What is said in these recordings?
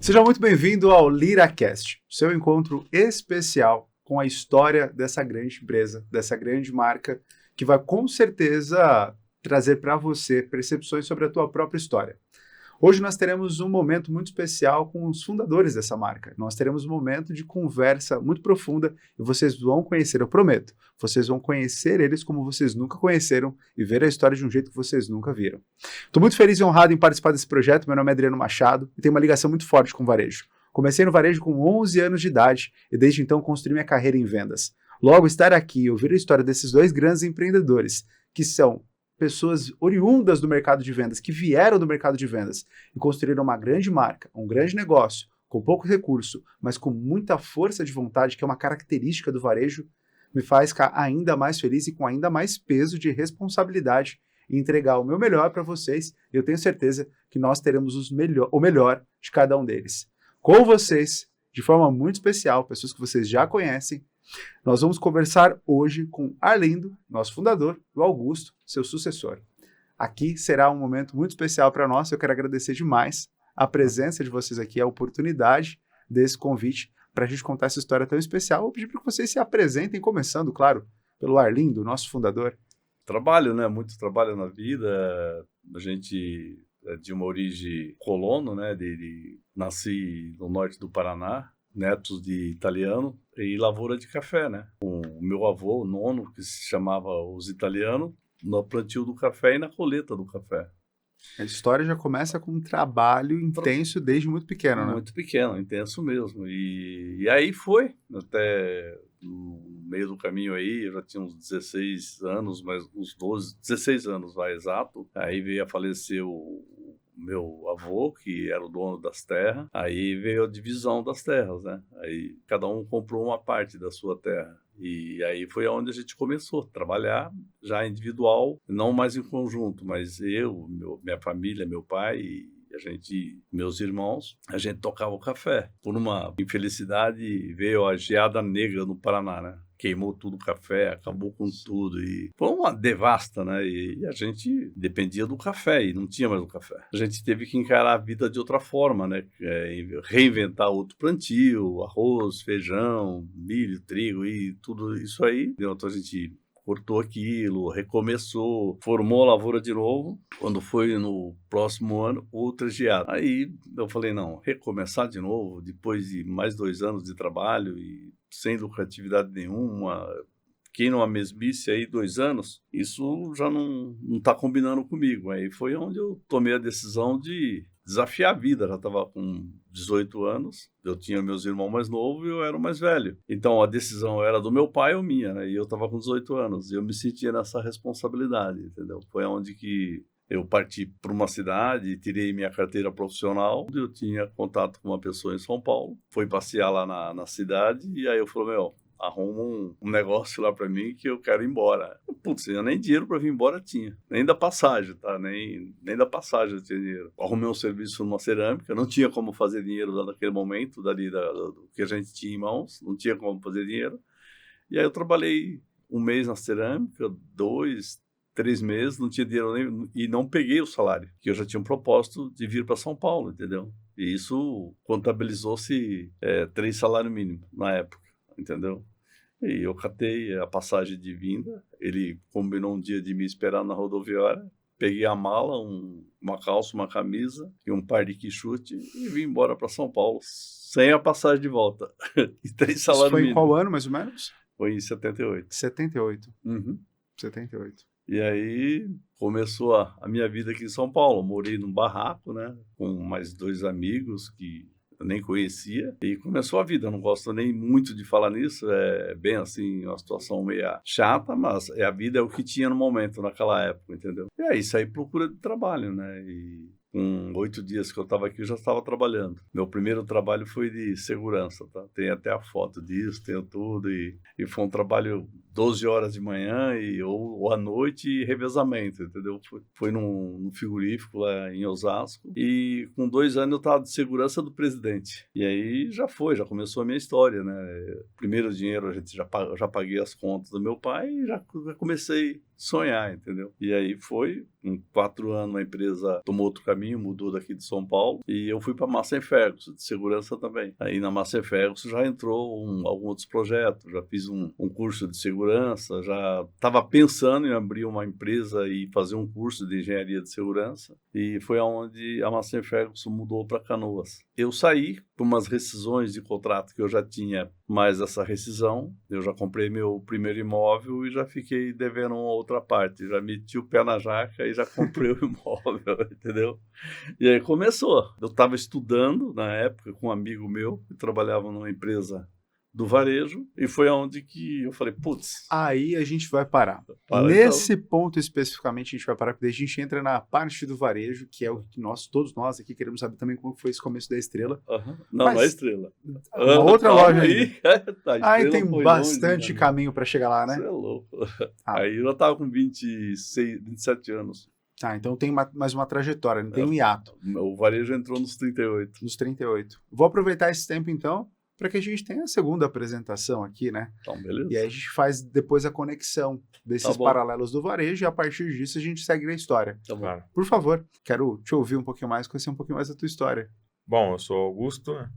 Seja muito bem-vindo ao LiraCast, seu encontro especial com a história dessa grande empresa, dessa grande marca, que vai com certeza trazer para você percepções sobre a tua própria história. Hoje nós teremos um momento muito especial com os fundadores dessa marca. Nós teremos um momento de conversa muito profunda e vocês vão conhecer, eu prometo, vocês vão conhecer eles como vocês nunca conheceram e ver a história de um jeito que vocês nunca viram. Estou muito feliz e honrado em participar desse projeto. Meu nome é Adriano Machado e tenho uma ligação muito forte com o varejo. Comecei no varejo com 11 anos de idade e desde então construí minha carreira em vendas. Logo, estar aqui e ouvir a história desses dois grandes empreendedores, que são pessoas oriundas do mercado de vendas, que vieram do mercado de vendas e construíram uma grande marca, um grande negócio, com pouco recurso, mas com muita força de vontade, que é uma característica do varejo, me faz ficar ainda mais feliz e com ainda mais peso de responsabilidade em entregar o meu melhor para vocês. E eu tenho certeza que nós teremos o melhor de cada um deles. Com vocês, de forma muito especial, pessoas que vocês já conhecem, nós vamos conversar hoje com Arlindo, nosso fundador, e o Augusto, seu sucessor. Aqui será um momento muito especial para nós. Eu quero agradecer demais a presença de vocês aqui, a oportunidade desse convite para a gente contar essa história tão especial. Vou pedir para que vocês se apresentem, começando, claro, pelo Arlindo, nosso fundador. Trabalho, né? Muito trabalho na vida. A gente é de uma origem colono, né? Nasci no norte do Paraná, netos de italiano e lavoura de café, né? O meu avô, o nono, que se chamava Os Italianos, no plantio do café e na colheita do café. A história já começa com um trabalho intenso desde muito pequeno, né? Muito pequeno, intenso mesmo. E aí foi, até no meio do caminho aí, eu já tinha uns 16 anos, mas uns 12, 16 anos, vai, exato. Aí veio a falecer o meu avô, que era o dono das terras. Aí veio a divisão das terras, né? Aí cada um comprou uma parte da sua terra. E aí foi onde a gente começou a trabalhar, já individual, não mais em conjunto, mas minha família, meu pai e meus irmãos, a gente tocava o café. Por uma infelicidade, veio a geada negra no Paraná, né? Queimou tudo o café, acabou com tudo e foi uma devasta, né? E a gente dependia do café e não tinha mais o café. A gente teve que encarar a vida de outra forma, né? Reinventar outro plantio, arroz, feijão, milho, trigo e tudo isso aí. Então a gente cortou aquilo, recomeçou, formou a lavoura de novo. Quando foi no próximo ano, outra geada. Aí eu falei, não, recomeçar de novo, depois de mais 2 anos de trabalho e sem lucratividade nenhuma, quem numa mesmice aí 2 anos, isso já não está combinando comigo. Aí foi onde eu tomei a decisão de desafiar a vida. Já estava com 18 anos, eu tinha meus irmãos mais novos e eu era o mais velho. Então a decisão era do meu pai ou minha, né? E eu estava com 18 anos e eu me sentia nessa responsabilidade, entendeu? Foi onde que eu parti para uma cidade, tirei minha carteira profissional, eu tinha contato com uma pessoa em São Paulo, fui passear lá na cidade e aí eu falei, arruma um negócio lá para mim que eu quero ir embora. Putz, eu nem dinheiro para vir embora tinha, nem da passagem, tá? Nem da passagem eu tinha dinheiro. Arrumei um serviço numa cerâmica, não tinha como fazer dinheiro naquele momento, do que a gente tinha em mãos, não tinha como fazer dinheiro. E aí eu trabalhei 1 mês na cerâmica, 2, 3 meses, não tinha dinheiro nem, e não peguei o salário, que eu já tinha um propósito de vir para São Paulo, entendeu? E isso contabilizou-se 3 salários mínimos na época, entendeu? E eu catei a passagem de vinda, ele combinou um dia de me esperar na rodoviária, peguei a mala, uma calça, uma camisa e um par de quichute e vim embora para São Paulo, sem a passagem de volta. E 3 salários mínimos. Isso foi em qual ano, mais ou menos? Foi em 78. 78. Uhum. 78. E aí começou a minha vida aqui em São Paulo. Morei num barraco, né, com mais 2 amigos que eu nem conhecia. E começou a vida. Eu não gosto nem muito de falar nisso. É bem assim, uma situação meio chata, mas a vida é o que tinha no momento, naquela época, entendeu? E aí saí procura de trabalho, né? E com 8 dias que eu estava aqui, eu já estava trabalhando. Meu primeiro trabalho foi de segurança, tá? Tem até a foto disso, tenho tudo. E foi um trabalho 12 horas de manhã ou à noite e revezamento, entendeu? Foi num frigorífico lá em Osasco e com 2 anos eu estava de segurança do presidente. E aí já começou a minha história, né? Primeiro dinheiro eu já paguei as contas do meu pai e já comecei a sonhar, entendeu? E aí em 4 anos a empresa tomou outro caminho, mudou daqui de São Paulo e eu fui para a Massey Ferguson, de segurança também. Aí na Massey Ferguson já entrou alguns outros projetos, já fiz um curso de segurança, já estava pensando em abrir uma empresa e fazer um curso de engenharia de segurança e foi aonde a Massey Ferguson mudou para Canoas. Eu saí por umas rescisões de contrato que eu já tinha, mais essa rescisão, eu já comprei meu primeiro imóvel e já fiquei devendo uma outra parte, já meti o pé na jaca e já comprei o imóvel, entendeu? E aí começou. Eu estava estudando na época com um amigo meu que trabalhava numa empresa do varejo e foi aonde que eu falei, putz. Aí a gente vai parar. Para Nesse ponto especificamente a gente vai parar, porque daí a gente entra na parte do varejo, que é o que todos nós aqui queremos saber também como foi esse começo da Estrela. Não, não é Estrela. Uma outra loja aí. Aí tem bastante longe, caminho para chegar lá, né? Você é louco. Aí eu já estava com 27 anos. Então tem mais uma trajetória, não tem um hiato. O varejo entrou nos 38. Nos 38. Vou aproveitar esse tempo então, para que a gente tenha a segunda apresentação aqui, né? Então, beleza. E aí a gente faz depois a conexão desses paralelos do varejo e a partir disso a gente segue a história. Tá bom. Por favor, quero te ouvir um pouquinho mais, conhecer um pouquinho mais da tua história. Bom, eu sou Augusto, né?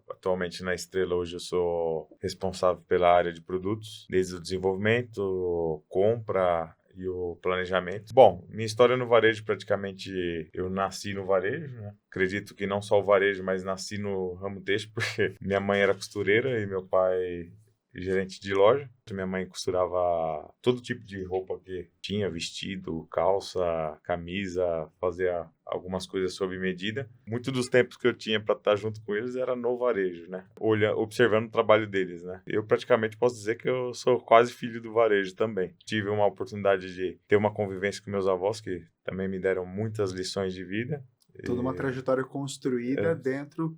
Atualmente na Estrela hoje eu sou responsável pela área de produtos, desde o desenvolvimento, compra e o planejamento. Bom, minha história no varejo, praticamente eu nasci no varejo, né? Acredito que não só o varejo, mas nasci no ramo têxtil, porque minha mãe era costureira e meu pai gerente de loja. Minha mãe costurava todo tipo de roupa que tinha, vestido, calça, camisa, fazia algumas coisas sob medida. Muito dos tempos que eu tinha para estar junto com eles era no varejo, né? Observando o trabalho deles, né? Eu praticamente posso dizer que eu sou quase filho do varejo também. Tive uma oportunidade de ter uma convivência com meus avós, que também me deram muitas lições de vida. Toda uma trajetória construída dentro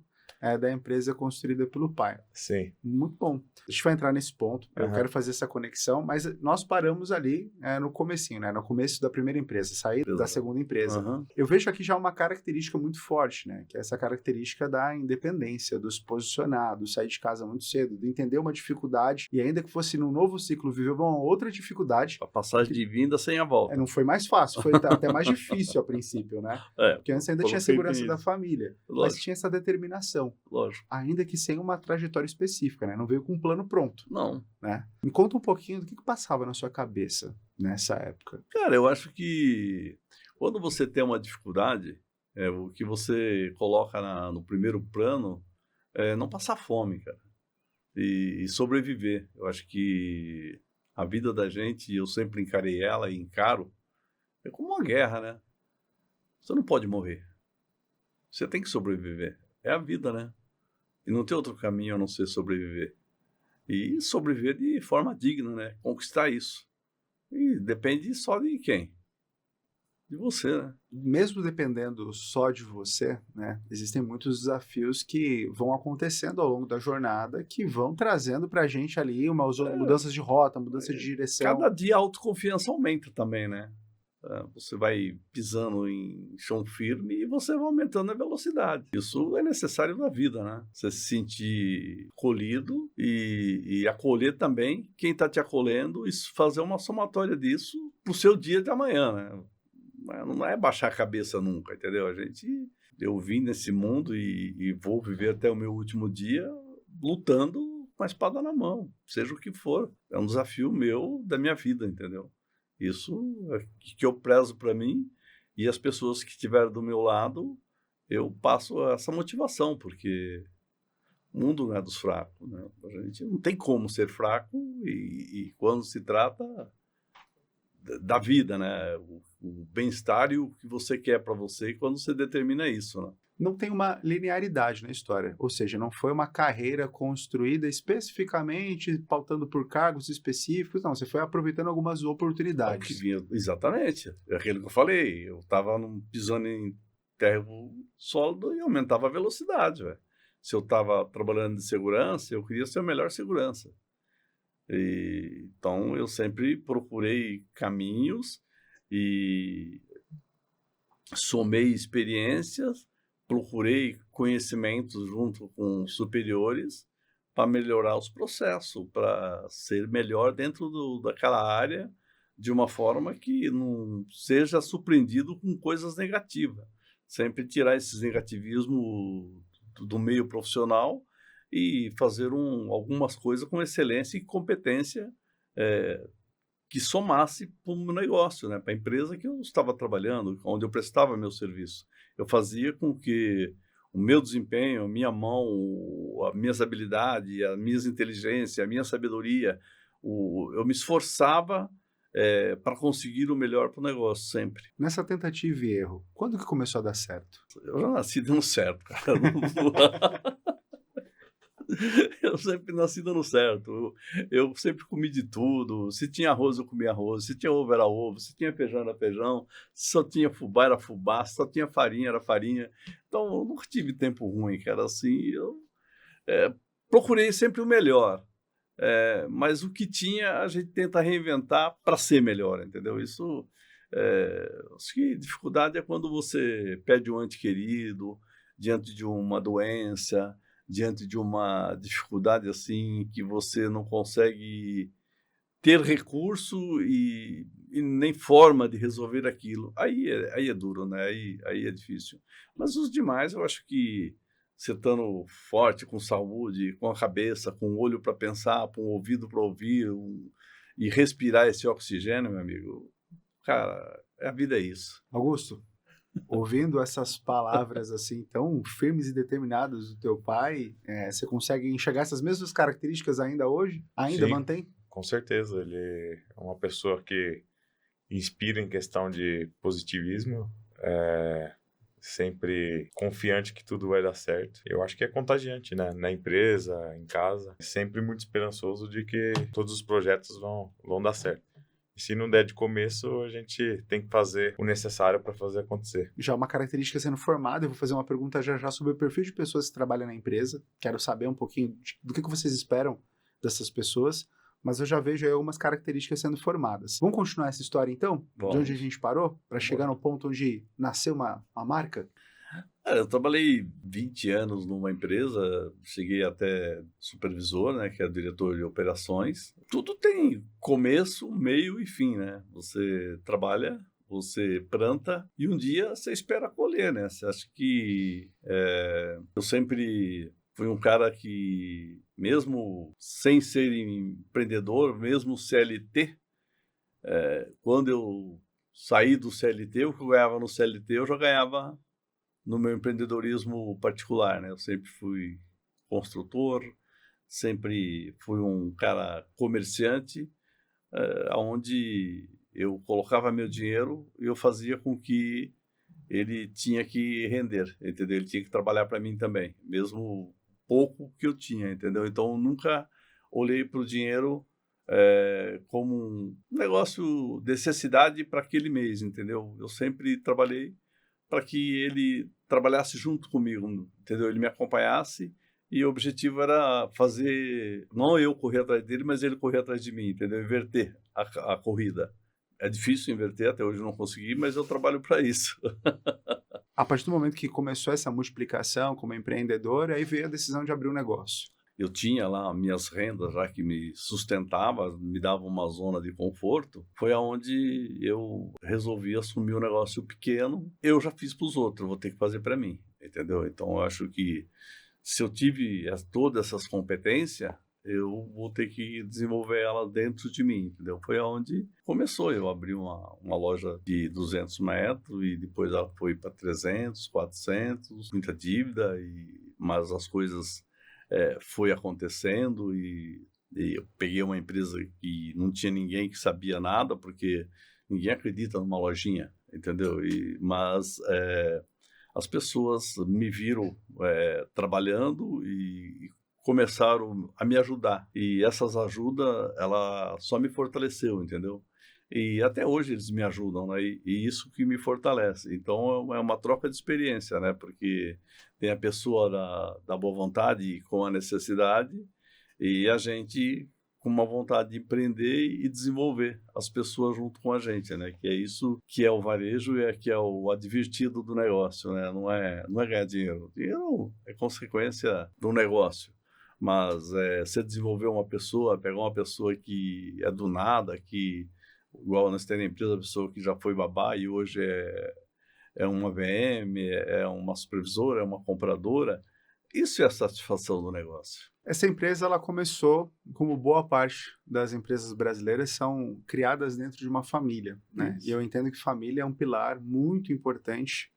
da empresa construída pelo pai. Sim. Muito bom. A gente vai entrar nesse ponto. Eu quero fazer essa conexão, mas nós paramos ali no comecinho, né? No começo da primeira empresa, sair da segunda empresa. Eu vejo aqui já uma característica muito forte, né? Que é essa característica da independência, do se posicionar, do sair de casa muito cedo, de entender uma dificuldade e ainda que fosse num novo ciclo, viver uma outra dificuldade. A passagem de vinda sem a volta. Não foi mais fácil, foi até mais difícil a princípio, né? Porque antes ainda tinha a segurança da família, mas tinha essa determinação. Lógico. Ainda que sem uma trajetória específica, né? Não veio com um plano pronto. Não. Né? Me conta um pouquinho do que passava na sua cabeça nessa época. Cara, eu acho que quando você tem uma dificuldade, o que você coloca no primeiro plano é não passar fome, cara. E sobreviver. Eu acho que a vida da gente, eu sempre encarei ela e encaro, é como uma guerra, né? Você não pode morrer. Você tem que sobreviver. É a vida, né? E não tem outro caminho a não ser sobreviver. E sobreviver de forma digna, né? Conquistar isso. E depende só de quem? De você, né? Mesmo dependendo só de você, né? Existem muitos desafios que vão acontecendo ao longo da jornada, que vão trazendo pra gente ali umas mudanças de rota, mudança de direção. Cada dia a autoconfiança aumenta também, né? Você vai pisando em chão firme e você vai aumentando a velocidade. Isso é necessário na vida, né? Você se sentir acolhido e acolher também quem está te acolhendo e fazer uma somatória disso pro seu dia de amanhã, né? Não é baixar a cabeça nunca, entendeu? Eu vim nesse mundo e vou viver até o meu último dia lutando com a espada na mão, seja o que for. É um desafio meu da minha vida, entendeu? Isso é que eu prezo para mim e as pessoas que estiveram do meu lado, eu passo essa motivação, porque o mundo não é dos fracos, né? A gente não tem como ser fraco e quando se trata da vida, né? O bem-estar e o que você quer para você quando você determina isso, né? Não tem uma linearidade na história, ou seja, não foi uma carreira construída especificamente pautando por cargos específicos, não, você foi aproveitando algumas oportunidades. Exatamente, é aquilo que eu falei, eu estava pisando em terreno sólido e aumentava a velocidade, velho. Se eu estava trabalhando de segurança, eu queria ser a melhor segurança. Então, eu sempre procurei caminhos e somei experiências, procurei conhecimentos junto com superiores para melhorar os processos, para ser melhor dentro daquela área, de uma forma que não seja surpreendido com coisas negativas. Sempre tirar esses negativismo do meio profissional e fazer algumas coisas com excelência e competência, que somasse para o negócio, né? Para a empresa que eu estava trabalhando, onde eu prestava meu serviço. Eu fazia com que o meu desempenho, a minha mão, as minhas habilidades, as minhas inteligências, a minha sabedoria, eu me esforçava para conseguir o melhor para o negócio, sempre. Nessa tentativa e erro, quando que começou a dar certo? Eu já nasci dando certo, cara. Eu sempre nasci dando certo. Eu sempre comi de tudo. Se tinha arroz, eu comia arroz. Se tinha ovo, era ovo. Se tinha feijão, era feijão. Se só tinha fubá, era fubá. Se só tinha farinha, era farinha. Então, eu nunca tive tempo ruim, cara. Assim, eu procurei sempre o melhor. Mas o que tinha, a gente tenta reinventar para ser melhor, entendeu? Isso, acho que dificuldade é quando você perde um ente querido diante de uma doença, diante de uma dificuldade assim que você não consegue ter recurso e nem forma de resolver aquilo. Aí é duro, né? Aí é difícil. Mas os demais, eu acho que você estando forte, com saúde, com a cabeça, com o olho para pensar, com o ouvido para ouvir e respirar esse oxigênio, meu amigo, cara, a vida é isso. Augusto, ouvindo essas palavras assim tão firmes e determinadas do teu pai, você consegue enxergar essas mesmas características ainda hoje? Ainda Sim. mantém? Com certeza, ele é uma pessoa que inspira em questão de positivismo, sempre confiante que tudo vai dar certo. Eu acho que é contagiante, né? Na empresa, em casa, sempre muito esperançoso de que todos os projetos vão dar certo. E se não der de começo, a gente tem que fazer o necessário para fazer acontecer. Já uma característica sendo formada, eu vou fazer uma pergunta já sobre o perfil de pessoas que trabalham na empresa. Quero saber um pouquinho do que vocês esperam dessas pessoas, mas eu já vejo aí algumas características sendo formadas. Vamos continuar essa história então? Vamos. De onde a gente parou? Para chegar no ponto onde nasceu uma marca? Eu trabalhei 20 anos numa empresa, cheguei até supervisor, né, que é diretor de operações. Tudo tem começo, meio e fim, né? Você trabalha, você planta e um dia você espera colher, né? Você acha que eu sempre fui um cara que, mesmo sem ser empreendedor, mesmo CLT, quando eu saí do CLT, o que eu ganhava no CLT eu já ganhava no meu empreendedorismo particular, né? Eu sempre fui construtor, sempre fui um cara comerciante, onde eu colocava meu dinheiro e eu fazia com que ele tinha que render, entendeu? Ele tinha que trabalhar para mim também, mesmo pouco que eu tinha, entendeu? Então, eu nunca olhei para o dinheiro como um negócio de necessidade para aquele mês, entendeu? Eu sempre trabalhei para que ele trabalhasse junto comigo, entendeu? Ele me acompanhasse e o objetivo era fazer, não eu correr atrás dele, mas ele correr atrás de mim, entendeu? Inverter a corrida. É difícil inverter, até hoje eu não consegui, mas eu trabalho para isso. A partir do momento que começou essa multiplicação como empreendedor, aí veio a decisão de abrir um negócio. Eu tinha lá minhas rendas já que me sustentava, me dava uma zona de conforto. Foi aonde eu resolvi assumir um negócio pequeno. Eu já fiz para os outros, vou ter que fazer para mim, entendeu? Então, eu acho que se eu tive todas essas competências, eu vou ter que desenvolver elas dentro de mim, entendeu? Foi aonde começou. Eu abri uma loja de 200 metros e depois ela foi para 300, 400, muita dívida, mas as coisas foi acontecendo e eu peguei uma empresa que não tinha ninguém que sabia nada, porque ninguém acredita numa lojinha, entendeu? Mas as pessoas me viram trabalhando e começaram a me ajudar. E essas ajudas, ela só me fortaleceu, entendeu? E até hoje eles me ajudam, né? E isso que me fortalece. Então, é uma troca de experiência, né? Porque tem a pessoa da boa vontade com a necessidade e a gente com uma vontade de empreender e desenvolver as pessoas junto com a gente, né? Que é isso que é o varejo e que é o advertido do negócio, né? Não é ganhar dinheiro. Dinheiro é consequência do negócio. Mas você desenvolver uma pessoa, pegar uma pessoa que é do nada, que, igual nós temos na empresa, a pessoa que já foi babá e hoje é uma VM, é uma supervisora, é uma compradora, isso é a satisfação do negócio. Essa empresa, ela começou, como boa parte das empresas brasileiras, são criadas dentro de uma família, né? Isso. E eu entendo que família é um pilar muito importante,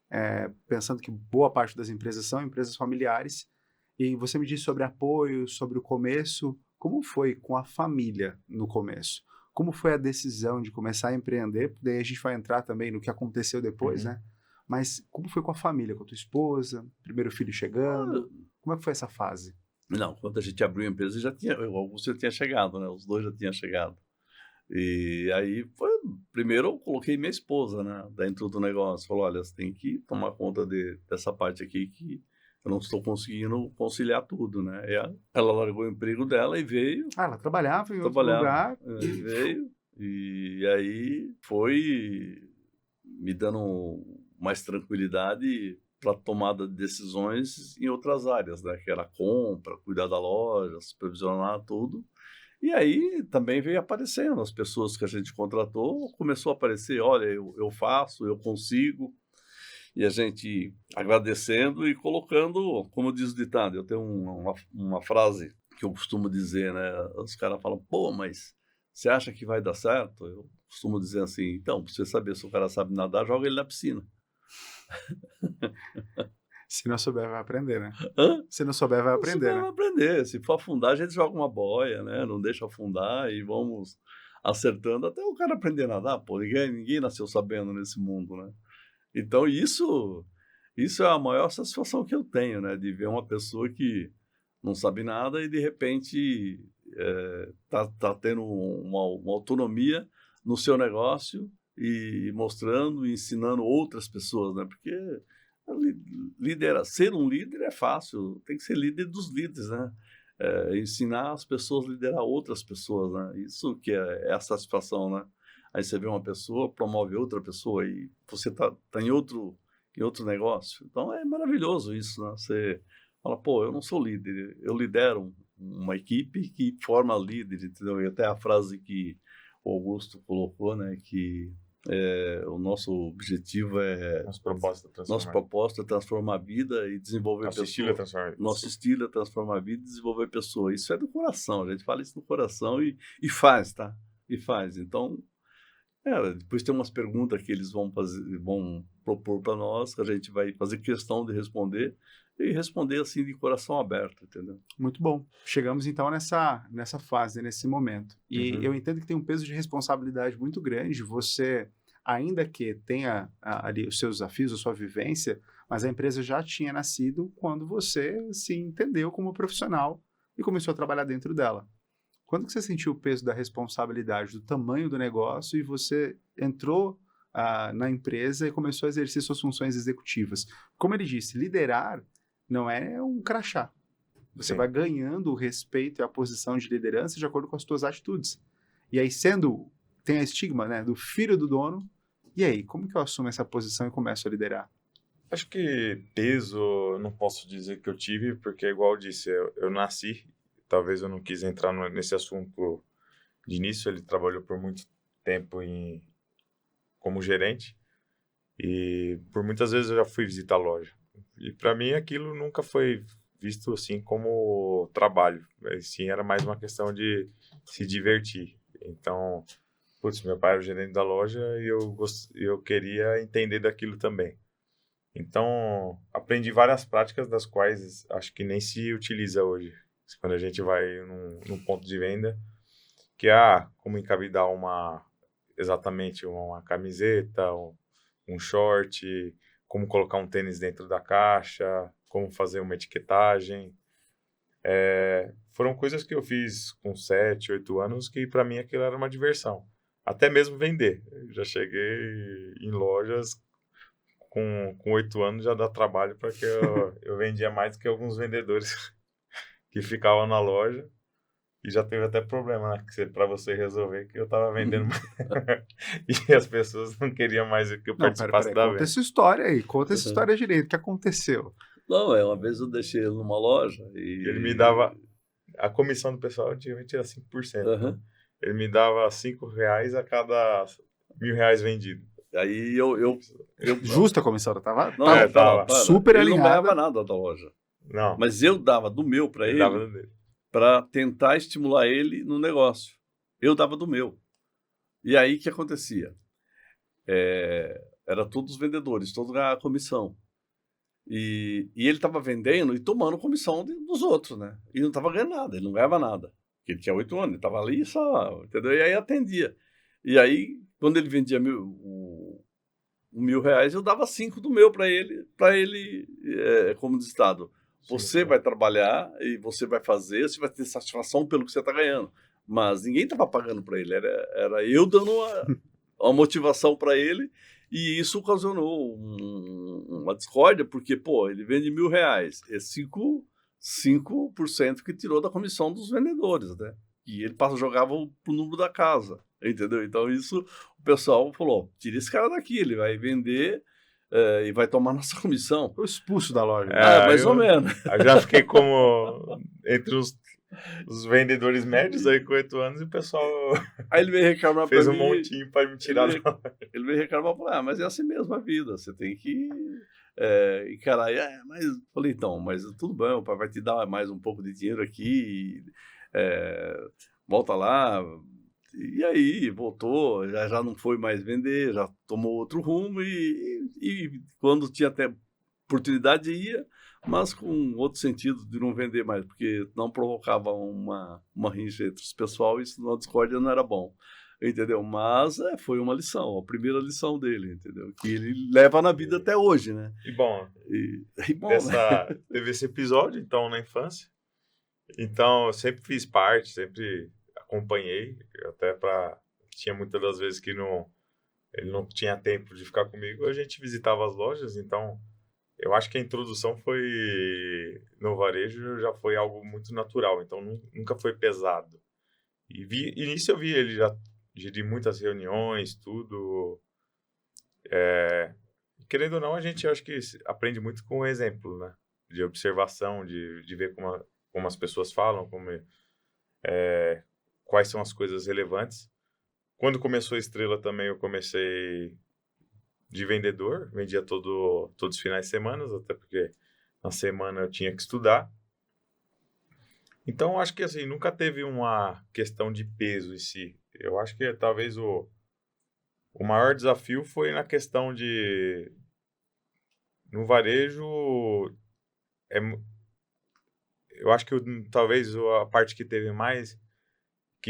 pensando que boa parte das empresas são empresas familiares. E você me disse sobre apoio, sobre o começo. Como foi com a família no começo? Como foi a decisão de começar a empreender? Daí a gente vai entrar também no que aconteceu depois, né? Mas como foi com a família, com a tua esposa, primeiro filho chegando? Como é que foi essa fase? Não, quando a gente abriu a empresa, o Augusto já tinha chegado, né? Os dois já tinham chegado. E aí, primeiro eu coloquei minha esposa, né, dentro do negócio. Falou, olha, você tem que tomar conta dessa parte aqui que eu não estou conseguindo conciliar tudo, né? E ela largou o emprego dela e veio. Ela trabalhava em outro lugar. Veio. E aí foi me dando mais tranquilidade para tomada de decisões em outras áreas, né? Que era compra, cuidar da loja, supervisionar tudo. E aí também veio aparecendo as pessoas que a gente contratou, começou a aparecer, olha, eu faço, eu consigo. E a gente agradecendo e colocando, como diz o ditado, eu tenho uma frase que eu costumo dizer, né? Os caras falam, pô, mas você acha que vai dar certo? Eu costumo dizer assim, então, para você saber se o cara sabe nadar, joga ele na piscina. Se não souber, vai aprender, né? Hã? Se não souber, vai aprender, Vai né? aprender. Se for afundar, a gente joga uma boia, né? Não deixa afundar e vamos acertando até o cara aprender a nadar. Pô, ninguém nasceu sabendo nesse mundo, né? Então, isso é a maior satisfação que eu tenho, né? De ver uma pessoa que não sabe nada e, de repente, tá tendo uma autonomia no seu negócio e mostrando e ensinando outras pessoas, né? Porque ser um líder é fácil, tem que ser líder dos líderes, né? Ensinar as pessoas a liderar outras pessoas, né? Isso que é a satisfação, né? Aí você vê uma pessoa, promove outra pessoa e você tá em outro negócio. Então é maravilhoso isso, né? Você fala, pô, eu não sou líder, eu lidero uma equipe que forma líder, entendeu? E até a frase que o Augusto colocou, né? Que o nosso objetivo Nossa proposta é transformar a vida e desenvolver Nosso estilo é transformar a vida. Nosso estilo é transformar a vida e desenvolver pessoa. Isso é do coração, a gente fala isso no coração e faz, tá? E faz. Então, depois tem umas perguntas que eles vão propor para nós, que a gente vai fazer questão de responder e responder assim de coração aberto, entendeu? Muito bom. Chegamos então nessa fase, nesse momento. E Uhum. eu entendo que tem um peso de responsabilidade muito grande. Você, ainda que tenha ali os seus desafios, a sua vivência, mas a empresa já tinha nascido quando você se entendeu como profissional e começou a trabalhar dentro dela. Quando que você sentiu o peso da responsabilidade, do tamanho do negócio e você entrou na empresa e começou a exercer suas funções executivas? Como ele disse, liderar não é um crachá. Você Sim. vai ganhando o respeito e a posição de liderança de acordo com as suas atitudes. E aí, tem a estigma, né, do filho do dono, e aí, como que eu assumo essa posição e começo a liderar? Acho que peso, não posso dizer que eu tive, porque igual eu disse, eu nasci, talvez eu não quis entrar nesse assunto de início, ele trabalhou por muito tempo como gerente, e por muitas vezes eu já fui visitar a loja. E para mim aquilo nunca foi visto assim como trabalho, mas sim era mais uma questão de se divertir. Então, meu pai era o gerente da loja e eu queria entender daquilo também. Então, aprendi várias práticas das quais acho que nem se utiliza hoje. Quando a gente vai num ponto de venda, que é como encabidar exatamente uma camiseta, um short, como colocar um tênis dentro da caixa, como fazer uma etiquetagem. Foram coisas que eu fiz com 7, 8 anos que para mim aquilo era uma diversão. Até mesmo vender. Eu já cheguei em lojas com 8 anos, já dá trabalho para que eu vendia mais do que alguns vendedores que ficavam na loja. E já teve até problema, né? Para você resolver que eu tava vendendo e as pessoas não queriam mais que eu Não, participasse peraí, da conta venda. essa história aí, conta essa Uhum. história direito, o que aconteceu? Não, uma vez eu deixei ele numa loja E ele me e... dava... A comissão do pessoal antigamente era 5%, né? Aham. Ele me dava R$ 5 a cada R$ 1.000 vendido. Aí eu Justa a comissão, tava, Não, tava não, tava. para. super Ele não ganhava alinhada. nada da loja. Não, Mas eu dava do meu para ele dava ele do dele. para tentar estimular ele no negócio. Eu dava do meu. E aí o que acontecia? Era todos os vendedores, todos ganhavam comissão. E ele estava vendendo e tomando comissão dos outros, né? E não estava ganhando nada, ele não ganhava nada. Porque ele tinha 8 anos, ele estava ali só, entendeu? E aí atendia. E aí, quando ele vendia R$ 1.000, eu dava 5 do meu para ele, como de Estado. Você Sim, vai trabalhar e você vai fazer, você vai ter satisfação pelo que você está ganhando. Mas ninguém estava pagando para ele, era eu dando uma motivação para ele, e isso ocasionou uma discórdia, porque, pô, ele vende R$ 1.000, é 5% que tirou da comissão dos vendedores, né? E ele jogava pro número da casa, entendeu? Então isso, o pessoal falou, tira esse cara daqui, ele vai vender e vai tomar nossa comissão. Foi expulso da loja. Mais ou menos. Eu já fiquei como entre os vendedores médios aí com 8 anos e o pessoal Aí ele veio reclamar fez pra um mim. montinho para me tirar da loja. Ele veio reclamar, falei, mas é assim mesmo a vida, você tem que encarar. Mas falei, então, mas tudo bem, o pai vai te dar mais um pouco de dinheiro aqui, volta lá. E aí, voltou, já não foi mais vender, já tomou outro rumo e quando tinha até oportunidade ia, mas com outro sentido de não vender mais, porque não provocava uma rincha entre os pessoal, isso na discórdia não era bom, entendeu? Mas foi uma lição, a primeira lição dele, entendeu? Que ele leva na vida até hoje, né? E bom, Bom, teve esse episódio, então, na infância. Então, eu sempre fiz parte, sempre acompanhei, até tinha muitas das vezes que ele não tinha tempo de ficar comigo, a gente visitava as lojas, então eu acho que a introdução no varejo já foi algo muito natural, então nunca foi pesado. E nisso eu vi ele já gerir muitas reuniões, tudo. Querendo ou não, a gente acho que aprende muito com o exemplo, né? De observação, de ver como as pessoas falam, quais são as coisas relevantes. Quando começou a Estrela também, eu comecei de vendedor, vendia todos os finais de semana, até porque na semana eu tinha que estudar. Então, acho que assim, nunca teve uma questão de peso em si. Eu acho que talvez o maior desafio foi na questão no varejo, eu acho que talvez a parte que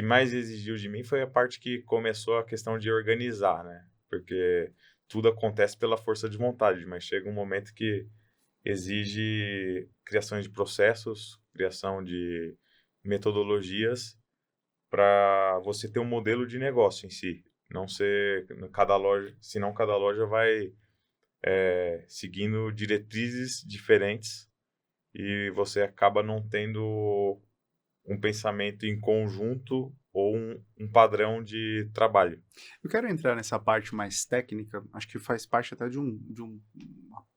mais exigiu de mim foi a parte que começou a questão de organizar, né? Porque tudo acontece pela força de vontade, mas chega um momento que exige criação de processos, criação de metodologias para você ter um modelo de negócio em si. Não ser cada loja, senão cada loja vai seguindo diretrizes diferentes e você acaba não tendo um pensamento em conjunto ou um padrão de trabalho. Eu quero entrar nessa parte mais técnica, acho que faz parte até de uma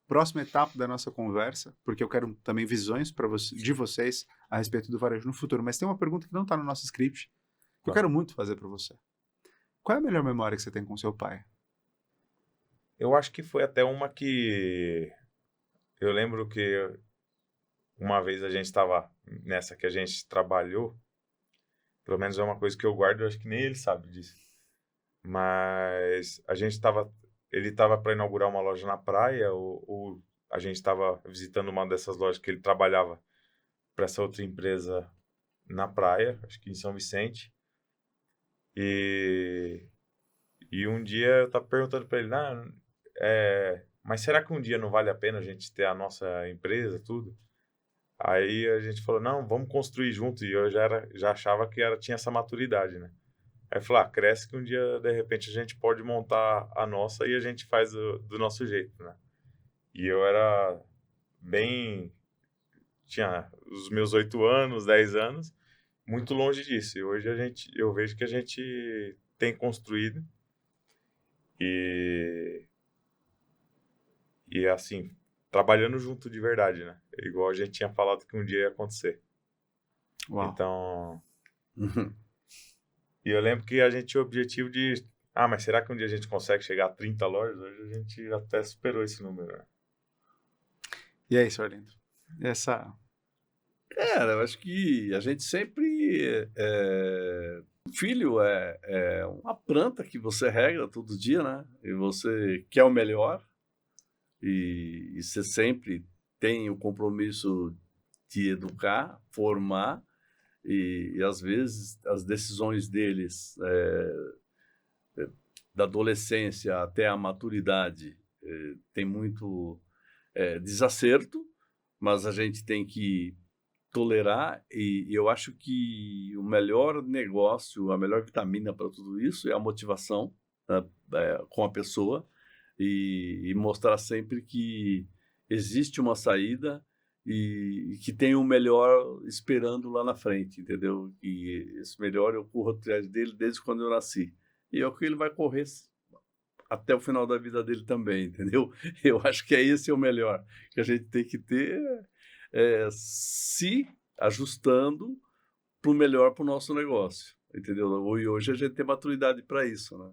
próxima etapa da nossa conversa, porque eu quero também visões de vocês a respeito do varejo no futuro. Mas tem uma pergunta que não está no nosso script, que eu quero muito fazer para você. Qual é a melhor memória que você tem com seu pai? Eu acho que foi até uma que... Eu lembro que uma vez a gente estava nessa que a gente trabalhou, pelo menos é uma coisa que eu guardo, eu acho que nem ele sabe disso. Mas ele estava para inaugurar uma loja na praia, ou a gente estava visitando uma dessas lojas que ele trabalhava para essa outra empresa na praia, acho que em São Vicente. E um dia eu estava perguntando para ele, mas será que um dia não vale a pena a gente ter a nossa empresa, tudo? Aí a gente falou, não, vamos construir junto. E eu já achava que tinha essa maturidade, né? Aí falou, cresce que um dia, de repente, a gente pode montar a nossa e a gente faz do nosso jeito, né? E eu era tinha os meus 8 anos, 10 anos, muito longe disso. E hoje eu vejo que a gente tem construído e assim, trabalhando junto de verdade, né? Igual a gente tinha falado que um dia ia acontecer. Uau. Então, e eu lembro que a gente tinha o objetivo de, mas será que um dia a gente consegue chegar a 30 lojas? Hoje a gente até superou esse número, né? E aí, Sr. Arlindo? Cara, eu acho que a gente sempre... O filho é uma planta que você rega todo dia, né? E você quer o melhor e você sempre tem o compromisso de educar, formar e às vezes as decisões deles da adolescência até a maturidade tem muito desacerto, mas a gente tem que tolerar e eu acho que o melhor negócio, a melhor vitamina para tudo isso é a motivação, né, com a pessoa e mostrar sempre que existe uma saída e que tem um melhor esperando lá na frente, entendeu? E esse melhor eu corro atrás dele desde quando eu nasci. E é o que ele vai correr até o final da vida dele também, entendeu? Eu acho que esse é o melhor que a gente tem que ter, se ajustando para o melhor para o nosso negócio, entendeu? E hoje a gente tem maturidade para isso, né?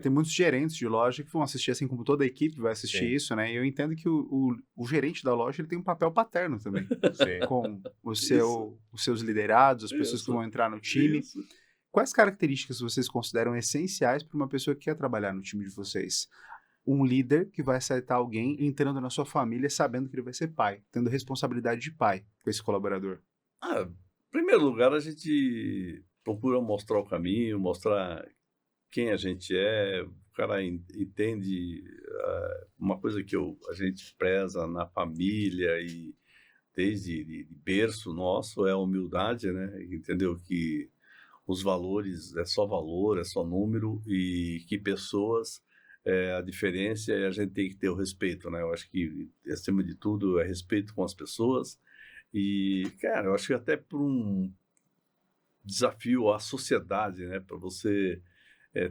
Tem muitos gerentes de loja que vão assistir, assim como toda a equipe vai assistir Sim. isso, né? E eu entendo que o gerente da loja ele tem um papel paterno também, Sim. com os seus liderados, as pessoas que vão entrar no time. Isso. Quais características vocês consideram essenciais para uma pessoa que quer trabalhar no time de vocês? Um líder que vai aceitar alguém entrando na sua família sabendo que ele vai ser pai, tendo responsabilidade de pai com esse colaborador. Em primeiro lugar, a gente procura mostrar o caminho, mostrar quem a gente é, o cara entende uma coisa que a gente preza na família e desde de berço nosso é a humildade, né? Entendeu? Que os valores é só valor, é só número e que pessoas a diferença e a gente tem que ter o respeito, né? Eu acho que, acima de tudo, é respeito com as pessoas e, cara, eu acho que até por um desafio à sociedade, né? Para você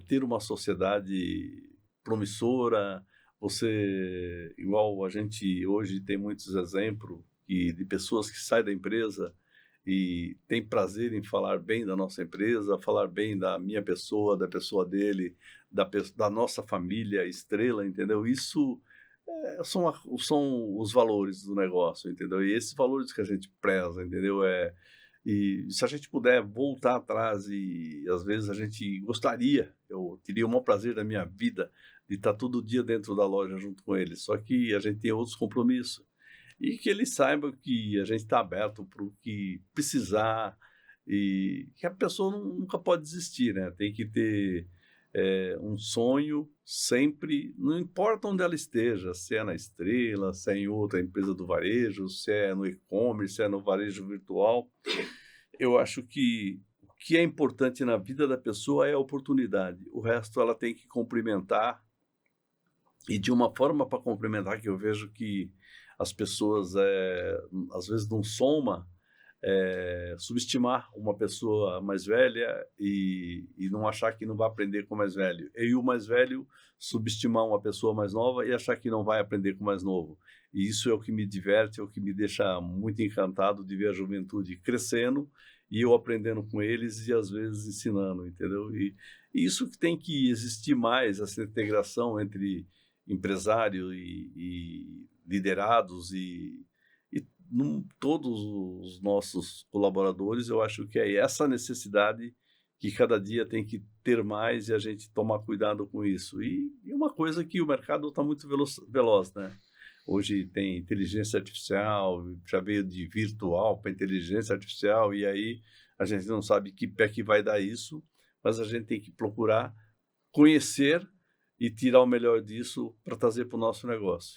ter uma sociedade promissora, você, igual a gente hoje tem muitos exemplos de pessoas que saem da empresa e tem prazer em falar bem da nossa empresa, falar bem da minha pessoa, da pessoa dele, da nossa família estrela, entendeu? Isso são os valores do negócio, entendeu? E esses valores que a gente preza, entendeu? E se a gente puder voltar atrás e às vezes a gente gostaria, eu teria o maior prazer da minha vida de estar todo dia dentro da loja junto com eles, só que a gente tem outros compromissos. E que eles saibam que a gente está aberto para o que precisar e que a pessoa nunca pode desistir, né? Tem que ter um sonho sempre, não importa onde ela esteja, se é na Estrela, se é em outra empresa do varejo, se é no e-commerce, se é no varejo virtual. Eu acho que o que é importante na vida da pessoa é a oportunidade. O resto ela tem que cumprimentar e de uma forma para cumprimentar que eu vejo que as pessoas às vezes não soma subestimar uma pessoa mais velha e não achar que não vai aprender com o mais velho. E o mais velho subestimar uma pessoa mais nova e achar que não vai aprender com o mais novo. E isso é o que me diverte, é o que me deixa muito encantado de ver a juventude crescendo e eu aprendendo com eles e às vezes ensinando, entendeu? E isso que tem que existir mais, essa integração entre empresário e liderados e todos os nossos colaboradores, eu acho que é essa necessidade que cada dia tem que ter mais e a gente tomar cuidado com isso. E uma coisa que o mercado está muito veloz, né? Hoje tem inteligência artificial, já veio de virtual para inteligência artificial, e aí a gente não sabe que pé que vai dar isso, mas a gente tem que procurar conhecer e tirar o melhor disso para trazer para o nosso negócio.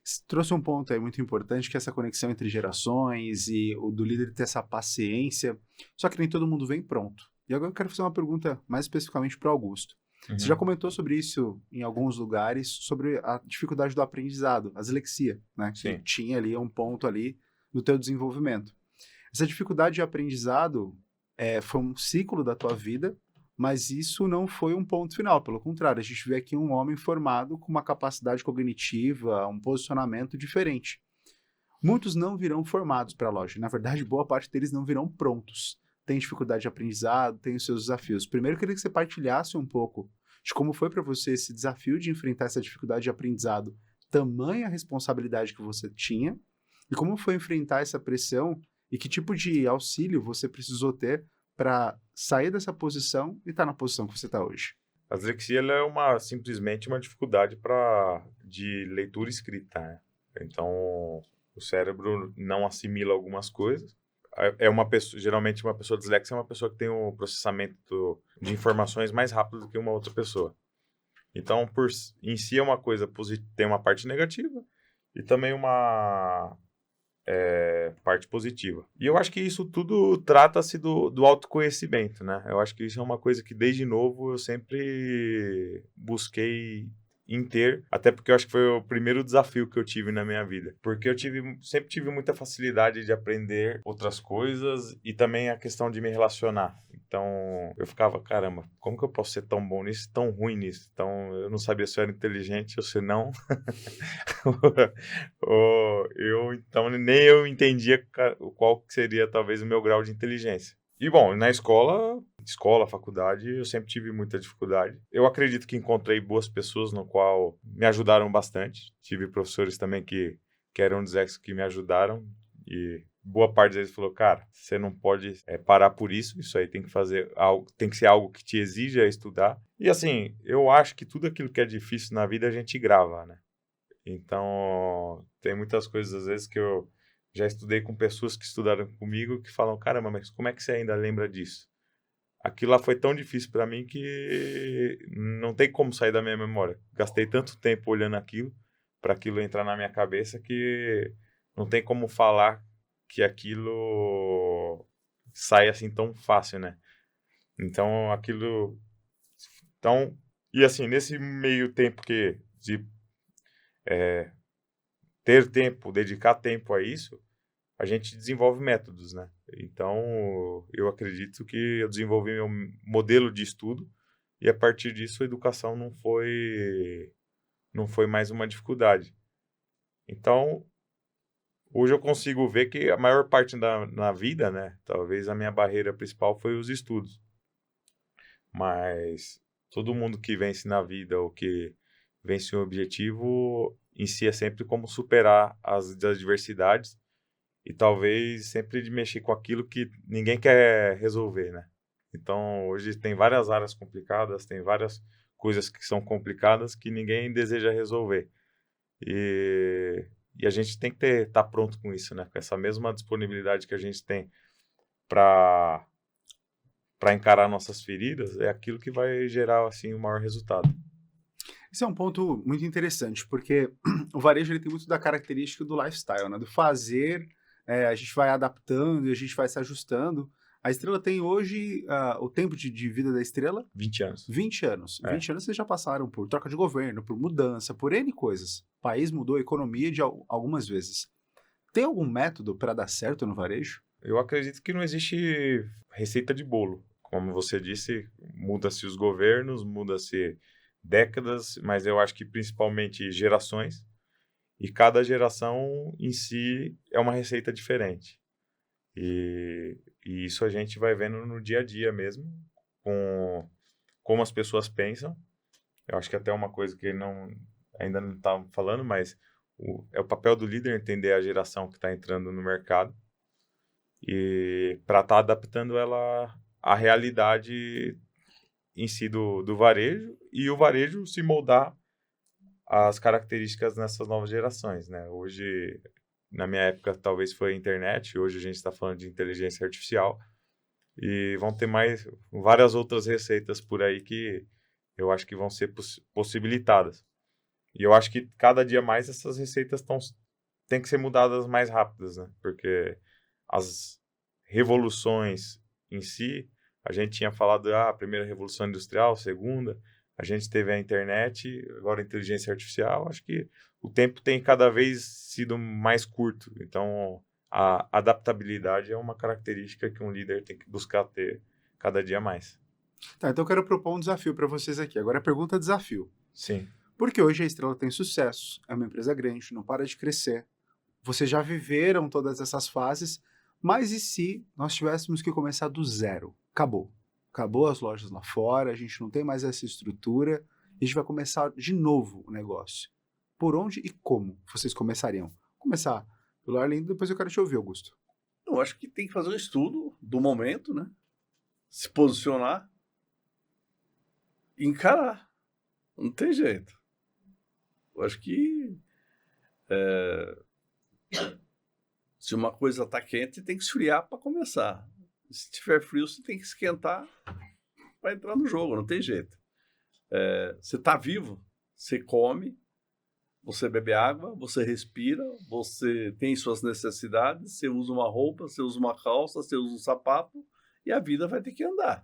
Você trouxe um ponto aí muito importante, que é essa conexão entre gerações e o do líder ter essa paciência, só que nem todo mundo vem pronto. E agora eu quero fazer uma pergunta mais especificamente para o Augusto. Você já comentou sobre isso em alguns lugares, sobre a dificuldade do aprendizado, a dislexia, né? Que tinha ali um ponto ali no teu desenvolvimento. Essa dificuldade de aprendizado, foi um ciclo da tua vida, mas isso não foi um ponto final. Pelo contrário, a gente vê aqui um homem formado com uma capacidade cognitiva, um posicionamento diferente. Muitos não virão formados para a loja. Na verdade, boa parte deles não virão prontos. Tem dificuldade de aprendizado, tem os seus desafios. Primeiro, eu queria que você partilhasse um pouco de como foi para você esse desafio de enfrentar essa dificuldade de aprendizado, tamanha responsabilidade que você tinha, e como foi enfrentar essa pressão e que tipo de auxílio você precisou ter para sair dessa posição e estar na posição que você está hoje. A dislexia ela é simplesmente uma dificuldade de leitura e escrita, né? Então, o cérebro não assimila algumas coisas. Geralmente uma pessoa dislexa é uma pessoa que tem um processamento de informações mais rápido do que uma outra pessoa. Então, em si é uma coisa positiva, tem uma parte negativa e também uma parte positiva. E eu acho que isso tudo trata-se do autoconhecimento, né? Eu acho que isso é uma coisa que desde novo eu sempre busquei até porque eu acho que foi o primeiro desafio que eu tive na minha vida. Porque eu sempre tive muita facilidade de aprender outras coisas e também a questão de me relacionar. Então, eu ficava, caramba, como que eu posso ser tão bom nisso, tão ruim nisso? Então, eu não sabia se eu era inteligente ou se não. Então, nem eu entendia qual seria, talvez, o meu grau de inteligência. E, bom, na escola, faculdade, eu sempre tive muita dificuldade. Eu acredito que encontrei boas pessoas no qual me ajudaram bastante. Tive professores também que eram disléxicos que me ajudaram. E boa parte deles falou, cara, você não pode parar por isso. Isso aí tem que fazer algo, tem que ser algo que te exija estudar. E, assim, eu acho que tudo aquilo que é difícil na vida a gente grava, né? Então, tem muitas coisas, às vezes, que eu já estudei com pessoas que estudaram comigo que falam, caramba, mas como é que você ainda lembra disso? Aquilo lá foi tão difícil para mim que não tem como sair da minha memória. Gastei tanto tempo olhando aquilo, para aquilo entrar na minha cabeça, que não tem como falar que aquilo sai assim tão fácil, né? Então, e assim, nesse meio tempo de ter tempo, dedicar tempo a isso, a gente desenvolve métodos, né? Então, eu acredito que eu desenvolvi meu modelo de estudo e a partir disso a educação não foi mais uma dificuldade. Então, hoje eu consigo ver que a maior parte na vida, né? Talvez a minha barreira principal foi os estudos. Mas todo mundo que vence na vida ou que vence um objetivo, em si é sempre como superar as adversidades e talvez sempre de mexer com aquilo que ninguém quer resolver, né? Então, hoje tem várias áreas complicadas, tem várias coisas que são complicadas que ninguém deseja resolver. E a gente tem que estar pronto com isso, né? Com essa mesma disponibilidade que a gente tem para encarar nossas feridas, é aquilo que vai gerar, assim, o maior resultado. Esse é um ponto muito interessante, porque o varejo ele tem muito da característica do lifestyle, né? Do fazer, a gente vai adaptando e a gente vai se ajustando. A Estrela tem hoje o tempo de vida da Estrela? 20 anos. 20 anos. É. 20 anos vocês já passaram por troca de governo, por mudança, por N coisas. O país mudou a economia de algumas vezes. Tem algum método para dar certo no varejo? Eu acredito que não existe receita de bolo. Como você disse, muda-se os governos, muda-se décadas, mas eu acho que principalmente gerações. E cada geração em si é uma receita diferente. E isso a gente vai vendo no dia a dia mesmo, com como as pessoas pensam. Eu acho que até uma coisa que ainda não está falando, mas é o papel do líder entender a geração que está entrando no mercado e para estar adaptando ela à realidade em si do varejo e o varejo se moldar às características nessas novas gerações, né? Hoje, na minha época, talvez foi a internet, hoje a gente está falando de inteligência artificial e vão ter várias outras receitas por aí que eu acho que vão ser possibilitadas. E eu acho que cada dia mais essas receitas têm que ser mudadas mais rápidas, né? Porque as revoluções em si, a gente tinha falado a primeira revolução industrial, a segunda, a gente teve a internet, agora a inteligência artificial. Acho que o tempo tem cada vez sido mais curto. Então, a adaptabilidade é uma característica que um líder tem que buscar ter cada dia mais. Tá, então eu quero propor um desafio para vocês aqui. Agora a pergunta é desafio. Sim. Porque hoje a Estrela tem sucesso, é uma empresa grande, não para de crescer. Vocês já viveram todas essas fases, mas e se nós tivéssemos que começar do zero? Acabou. Acabou as lojas lá fora, a gente não tem mais essa estrutura, e a gente vai começar de novo o negócio. Por onde e como vocês começariam? Vou começar pelo Arlindo, depois eu quero te ouvir, Augusto. Eu acho que tem que fazer um estudo do momento, né? Se posicionar e encarar. Não tem jeito. Eu acho que se uma coisa está quente, tem que esfriar para começar. Se tiver frio, você tem que esquentar para entrar no jogo, não tem jeito. Você está vivo, você come, você bebe água, você respira, você tem suas necessidades, você usa uma roupa, você usa uma calça, você usa um sapato e a vida vai ter que andar.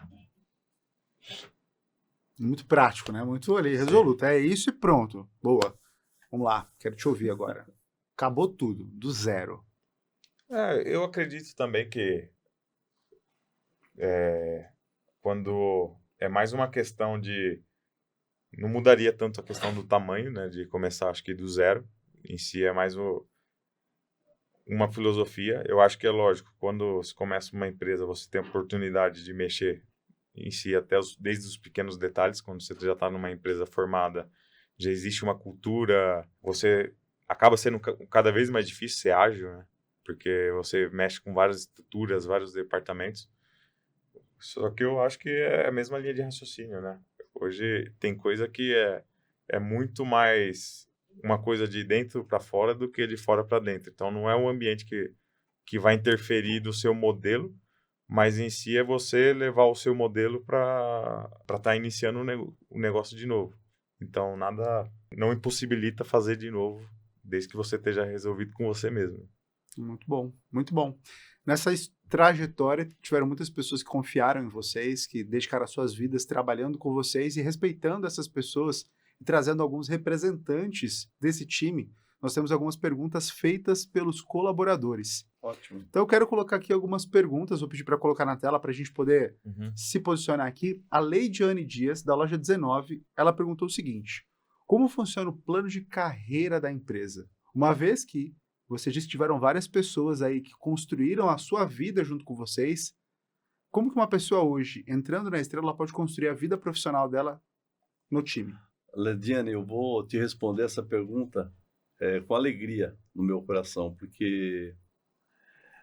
Muito prático, né? Muito ali, resoluto. É isso e pronto. Boa. Vamos lá, quero te ouvir agora. Acabou tudo, do zero. Eu acredito também que quando é mais uma questão de... Não mudaria tanto a questão do tamanho, né? De começar, acho que do zero. Em si é mais uma filosofia. Eu acho que é lógico, quando você começa uma empresa, você tem a oportunidade de mexer em si até desde os pequenos detalhes. Quando você já está numa empresa formada, já existe uma cultura, você acaba sendo cada vez mais difícil ser ágil, né? Porque você mexe com várias estruturas, vários departamentos. Só que eu acho que é a mesma linha de raciocínio, né? Hoje tem coisa que é muito mais uma coisa de dentro para fora do que de fora para dentro. Então não é um ambiente que vai interferir do seu modelo, mas em si é você levar o seu modelo para estar iniciando o negócio de novo. Então nada não impossibilita fazer de novo, desde que você esteja resolvido com você mesmo. Muito bom, muito bom. Nessa trajetória, tiveram muitas pessoas que confiaram em vocês, que dedicaram as suas vidas trabalhando com vocês e respeitando essas pessoas e trazendo alguns representantes desse time. Nós temos algumas perguntas feitas pelos colaboradores. Ótimo. Então eu quero colocar aqui algumas perguntas, vou pedir para colocar na tela para a gente poder se posicionar aqui. A Leidiane Dias, da loja 19, ela perguntou o seguinte: como funciona o plano de carreira da empresa? Uma vez que você disse que tiveram várias pessoas aí que construíram a sua vida junto com vocês, como que uma pessoa hoje, entrando na Estrela, ela pode construir a vida profissional dela no time? Leidiane, eu vou te responder essa pergunta com alegria no meu coração, porque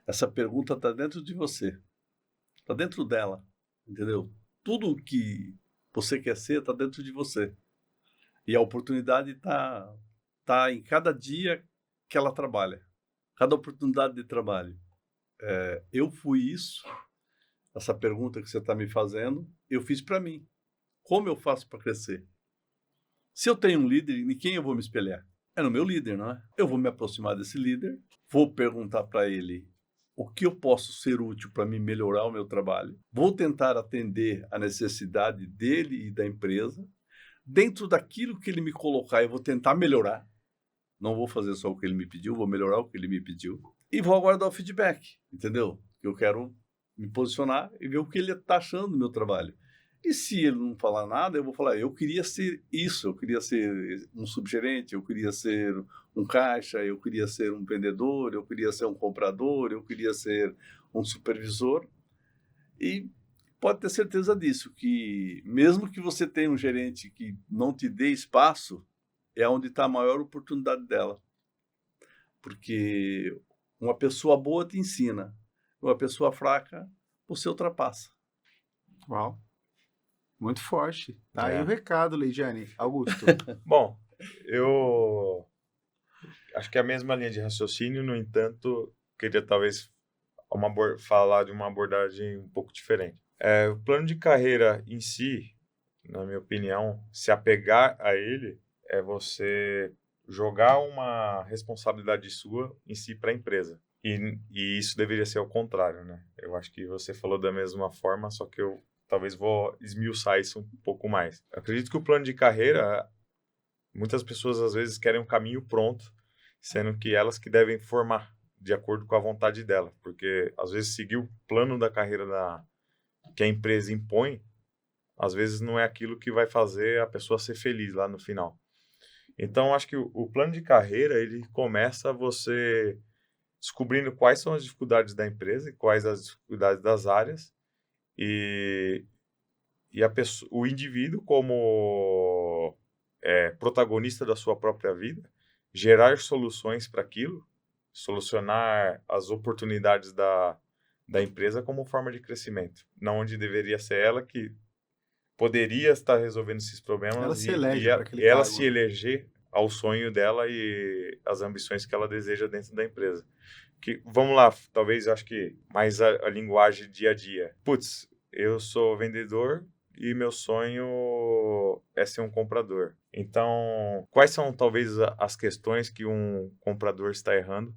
essa pergunta está dentro de você, está dentro dela, entendeu? Tudo que você quer ser está dentro de você. E a oportunidade tá em cada dia que ela trabalha, cada oportunidade de trabalho. Eu fui isso, essa pergunta que você está me fazendo, eu fiz para mim. Como eu faço para crescer? Se eu tenho um líder, em quem eu vou me espelhar? É no meu líder, não é? Eu vou me aproximar desse líder, vou perguntar para ele o que eu posso ser útil para me melhorar o meu trabalho, vou tentar atender a necessidade dele e da empresa. Dentro daquilo que ele me colocar, eu vou tentar melhorar. Não vou fazer só o que ele me pediu, vou melhorar o que ele me pediu. E vou aguardar o feedback, entendeu? Eu quero me posicionar e ver o que ele está achando do meu trabalho. E se ele não falar nada, eu vou falar, eu queria ser isso, eu queria ser um subgerente, eu queria ser um caixa, eu queria ser um vendedor, eu queria ser um comprador, eu queria ser um supervisor. E pode ter certeza disso, que mesmo que você tenha um gerente que não te dê espaço, é onde está a maior oportunidade dela. Porque uma pessoa boa te ensina, uma pessoa fraca você ultrapassa. Uau, muito forte. Tá aí o recado, Leidiane. Augusto. Bom, eu acho que é a mesma linha de raciocínio, no entanto, queria talvez falar de uma abordagem um pouco diferente. O plano de carreira em si, na minha opinião, se apegar a ele, é você jogar uma responsabilidade sua em si para a empresa. E isso deveria ser ao contrário, né? Eu acho que você falou da mesma forma, só que eu talvez vou esmiuçar isso um pouco mais. Eu acredito que o plano de carreira, muitas pessoas às vezes querem um caminho pronto, sendo que elas que devem formar de acordo com a vontade dela, porque às vezes seguir o plano da carreira que a empresa impõe, às vezes não é aquilo que vai fazer a pessoa ser feliz lá no final. Então, acho que o plano de carreira, ele começa você descobrindo quais são as dificuldades da empresa e quais as dificuldades das áreas, e o indivíduo como protagonista da sua própria vida, gerar soluções para aquilo, solucionar as oportunidades da empresa como forma de crescimento, não onde deveria ser ela que poderia estar resolvendo esses problemas Ela se elege para aquele ela cargo. se eleger ao sonho dela e as ambições que ela deseja dentro da empresa. Vamos lá, talvez eu acho que mais a linguagem dia a dia. Putz, eu sou vendedor e meu sonho é ser um comprador. Então, quais são talvez as questões que um comprador está errando?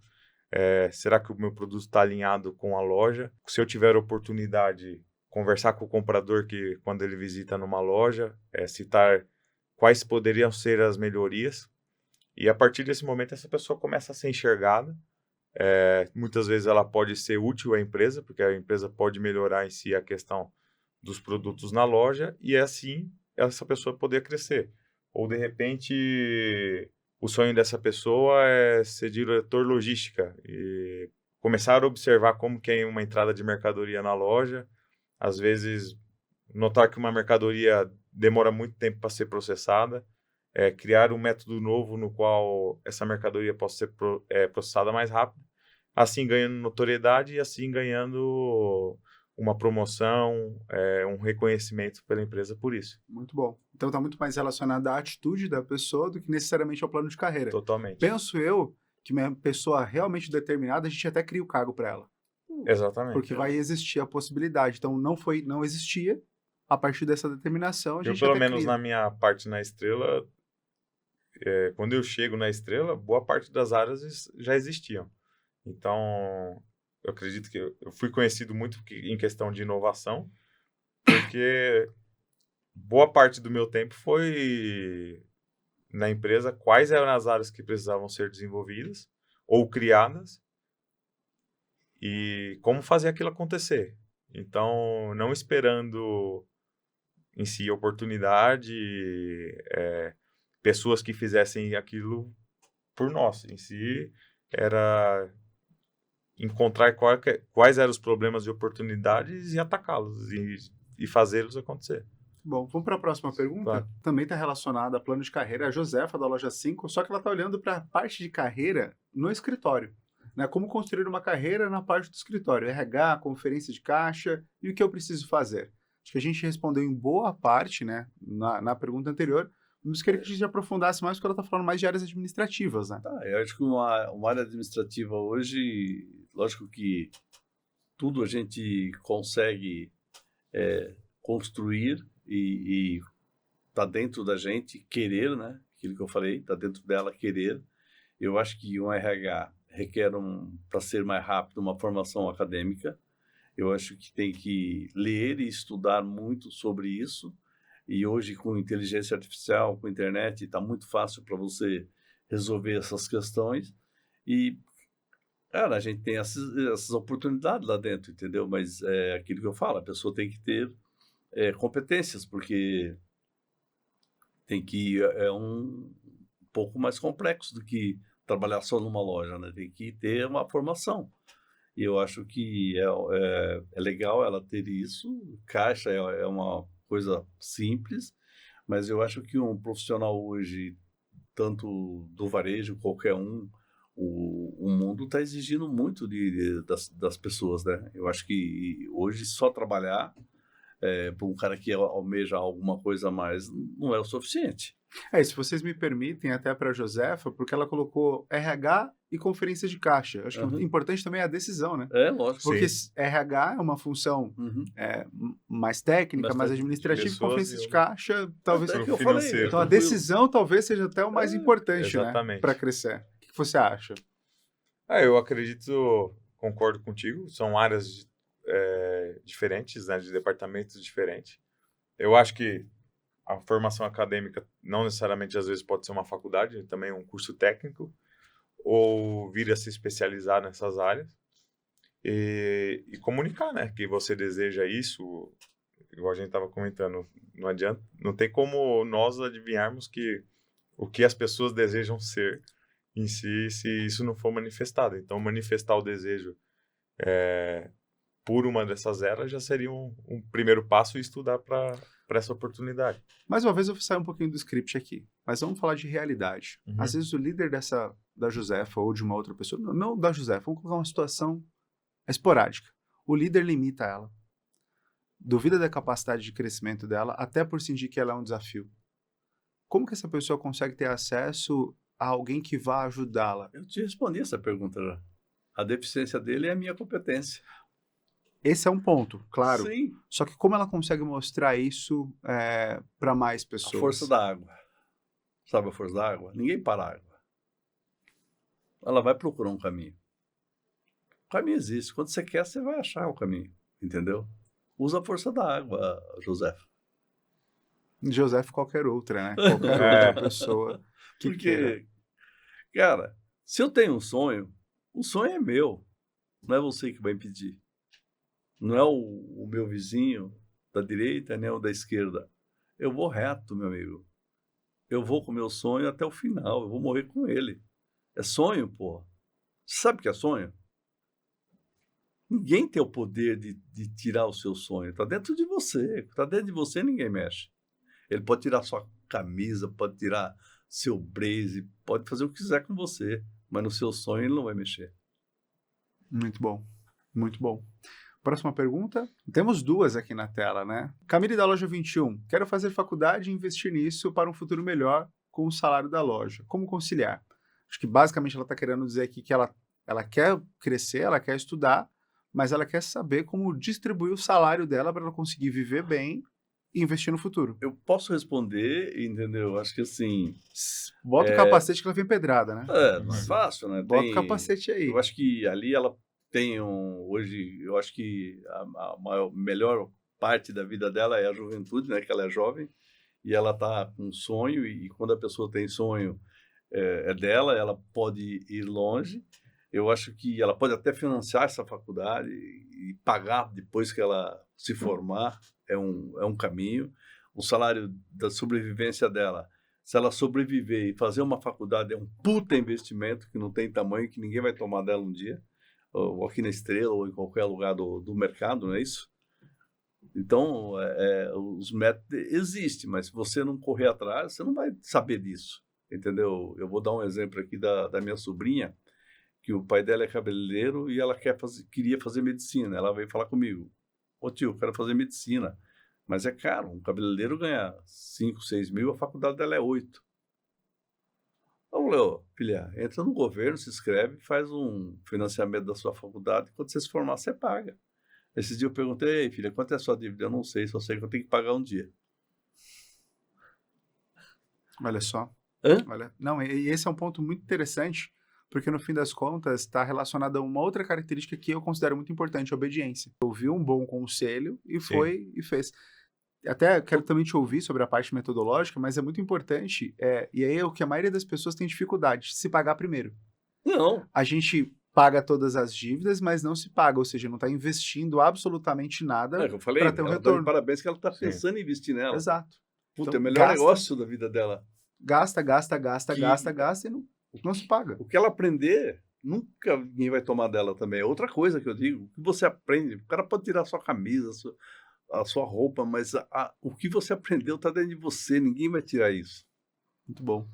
Será que o meu produto está alinhado com a loja? Se eu tiver oportunidade, conversar com o comprador que quando ele visita numa loja, citar quais poderiam ser as melhorias. E a partir desse momento, essa pessoa começa a ser enxergada. Muitas vezes ela pode ser útil à empresa, porque a empresa pode melhorar em si a questão dos produtos na loja, e assim essa pessoa poder crescer. Ou, de repente, o sonho dessa pessoa é ser diretor logística e começar a observar como que é uma entrada de mercadoria na loja. Às vezes, notar que uma mercadoria demora muito tempo para ser processada, criar um método novo no qual essa mercadoria possa ser processada mais rápido, assim ganhando notoriedade e assim ganhando uma promoção, um reconhecimento pela empresa por isso. Muito bom. Então está muito mais relacionado à atitude da pessoa do que necessariamente ao plano de carreira. Totalmente. Penso eu que uma pessoa realmente determinada, a gente até cria o cargo para ela. Exatamente. Porque vai existir a possibilidade. Então não existia, a partir dessa determinação, a gente pelo até menos cria. na minha parte na Estrela, quando eu chego na Estrela, boa parte das áreas já existiam. Então, eu acredito que eu fui conhecido muito em questão de inovação, porque boa parte do meu tempo foi na empresa quais eram as áreas que precisavam ser desenvolvidas ou criadas e como fazer aquilo acontecer. Então, não esperando em si oportunidade, pessoas que fizessem aquilo por nós. Em si, era encontrar quais eram os problemas e oportunidades e atacá-los e fazê-los acontecer. Bom, vamos para a próxima pergunta. Claro. Também está relacionada a plano de carreira. A Josefa, da loja 5, só que ela está olhando para a parte de carreira no escritório. Né? Como construir uma carreira na parte do escritório. RH, conferência de caixa e o que eu preciso fazer. Acho que a gente respondeu em boa parte, né, na pergunta anterior. Mas queria que a gente aprofundasse mais, porque ela está falando mais de áreas administrativas, né? Eu acho que uma área administrativa hoje, lógico que tudo a gente consegue construir e tá dentro da gente querer, né? Aquilo que eu falei, tá dentro dela querer. Eu acho que um RH requer para ser mais rápido, uma formação acadêmica. Eu acho que tem que ler e estudar muito sobre isso. E hoje, com inteligência artificial, com internet, está muito fácil para você resolver essas questões. E, cara, a gente tem essas oportunidades lá dentro, entendeu? Mas é aquilo que eu falo, a pessoa tem que ter competências, porque é um pouco mais complexo do que trabalhar só numa loja, né? Tem que ter uma formação. E eu acho que é legal ela ter isso. Caixa é uma coisa simples, mas eu acho que um profissional hoje, tanto do varejo, qualquer um, o mundo está exigindo muito das pessoas, né? Eu acho que hoje só trabalhar para um cara que almeja alguma coisa a mais não é o suficiente. E se vocês me permitem, até para a Josefa, porque ela colocou RH e conferência de caixa. Acho que o importante também é a decisão, né? Lógico. Porque Sim. RH é uma função mais técnica, mais administrativa, e conferência de caixa, talvez... É que eu falei, então, a decisão talvez seja até o mais importante, exatamente, né? Para crescer. O que você acha? Eu acredito, concordo contigo, são áreas diferentes, né, de departamentos diferentes. Eu acho que a formação acadêmica não necessariamente às vezes pode ser uma faculdade, também um curso técnico, ou vir a se especializar nessas áreas e comunicar, né, que você deseja isso, igual a gente estava comentando, não adianta, não tem como nós adivinharmos o que as pessoas desejam ser em si, se isso não for manifestado. Então, manifestar o desejo por uma dessas eras já seria um primeiro passo e estudar para essa oportunidade. Mais uma vez eu vou sair um pouquinho do script aqui, mas vamos falar de realidade. Uhum. Às vezes o líder da Josefa ou de uma outra pessoa, não da Josefa, vamos colocar uma situação esporádica. O líder limita ela, duvida da capacidade de crescimento dela, até por sentir que ela é um desafio. Como que essa pessoa consegue ter acesso a alguém que vá ajudá-la? Eu te respondi essa pergunta já. A deficiência dele é a minha competência. Esse é um ponto, claro. Sim. Só que como ela consegue mostrar isso para mais pessoas? A força da água. Sabe a força da água? Ninguém para a água. Ela vai procurar um caminho. O caminho existe. Quando você quer, você vai achar o caminho. Entendeu? Usa a força da água, José. José qualquer outra, né? Qualquer outra pessoa que Porque, queira. cara, se eu tenho um sonho, o sonho é meu. Não é você que vai impedir. Não é o meu vizinho da direita, nem o da esquerda. Eu vou reto, meu amigo. Eu vou com o meu sonho até o final. Eu vou morrer com ele. É sonho, pô. Sabe o que é sonho? Ninguém tem o poder de tirar o seu sonho. Está dentro de você. Está dentro de você, ninguém mexe. Ele pode tirar sua camisa, pode tirar seu blazer, pode fazer o que quiser com você. Mas no seu sonho ele não vai mexer. Muito bom. Muito bom. Próxima pergunta. Temos duas aqui na tela, né? Camille da Loja 21. Quero fazer faculdade e investir nisso para um futuro melhor com o salário da loja. Como conciliar? Acho que basicamente ela está querendo dizer aqui que ela quer crescer, ela quer estudar, mas ela quer saber como distribuir o salário dela para ela conseguir viver bem e investir no futuro. Eu posso responder, entendeu? Acho que assim... Bota o capacete que ela vem pedrada, né? Não é fácil, né? Bota o capacete aí. Eu acho que ali ela tem hoje, eu acho que a melhor parte da vida dela é a juventude, né? Que ela é jovem e ela está com um sonho e quando a pessoa tem sonho é dela, ela pode ir longe. Eu acho que ela pode até financiar essa faculdade e pagar depois que ela se formar, é um caminho. O salário da sobrevivência dela, se ela sobreviver e fazer uma faculdade, é um puta investimento que não tem tamanho, que ninguém vai tomar dela um dia, ou aqui na Estrela, ou em qualquer lugar do mercado, não é isso? Então, os métodos existem, mas se você não correr atrás, você não vai saber disso, entendeu? Eu vou dar um exemplo aqui da minha sobrinha, que o pai dela é cabeleireiro e ela queria fazer medicina. Ela veio falar comigo, ô tio, eu quero fazer medicina, mas é caro, um cabeleireiro ganha 5, 6 mil, a faculdade dela é 8. Eu falei, ô, filha, entra no governo, se inscreve, faz um financiamento da sua faculdade, quando você se formar, você paga. Esses dias eu perguntei, filha, quanto é a sua dívida? Eu não sei, só sei que eu tenho que pagar um dia. Olha só. Hã? Olha, não, e esse é um ponto muito interessante, porque no fim das contas está relacionado a uma outra característica que eu considero muito importante, a obediência. Ouviu um bom conselho e foi e fez. Até quero também te ouvir sobre a parte metodológica, mas é muito importante, e aí é o que a maioria das pessoas tem dificuldade, se pagar primeiro. Não. A gente paga todas as dívidas, mas não se paga, ou seja, não está investindo absolutamente nada Eu falei, para ter um ela dá retorno. de parabéns que ela está pensando em investir nela. Exato. Puta, Então, é o melhor gasta. negócio da vida dela. Gasta e não se paga. O que ela aprender, nunca ninguém vai tomar dela também. É outra coisa que eu digo, o que você aprende, o cara pode tirar a sua camisa, a sua roupa, mas o que você aprendeu está dentro de você, ninguém vai tirar isso. Muito bom.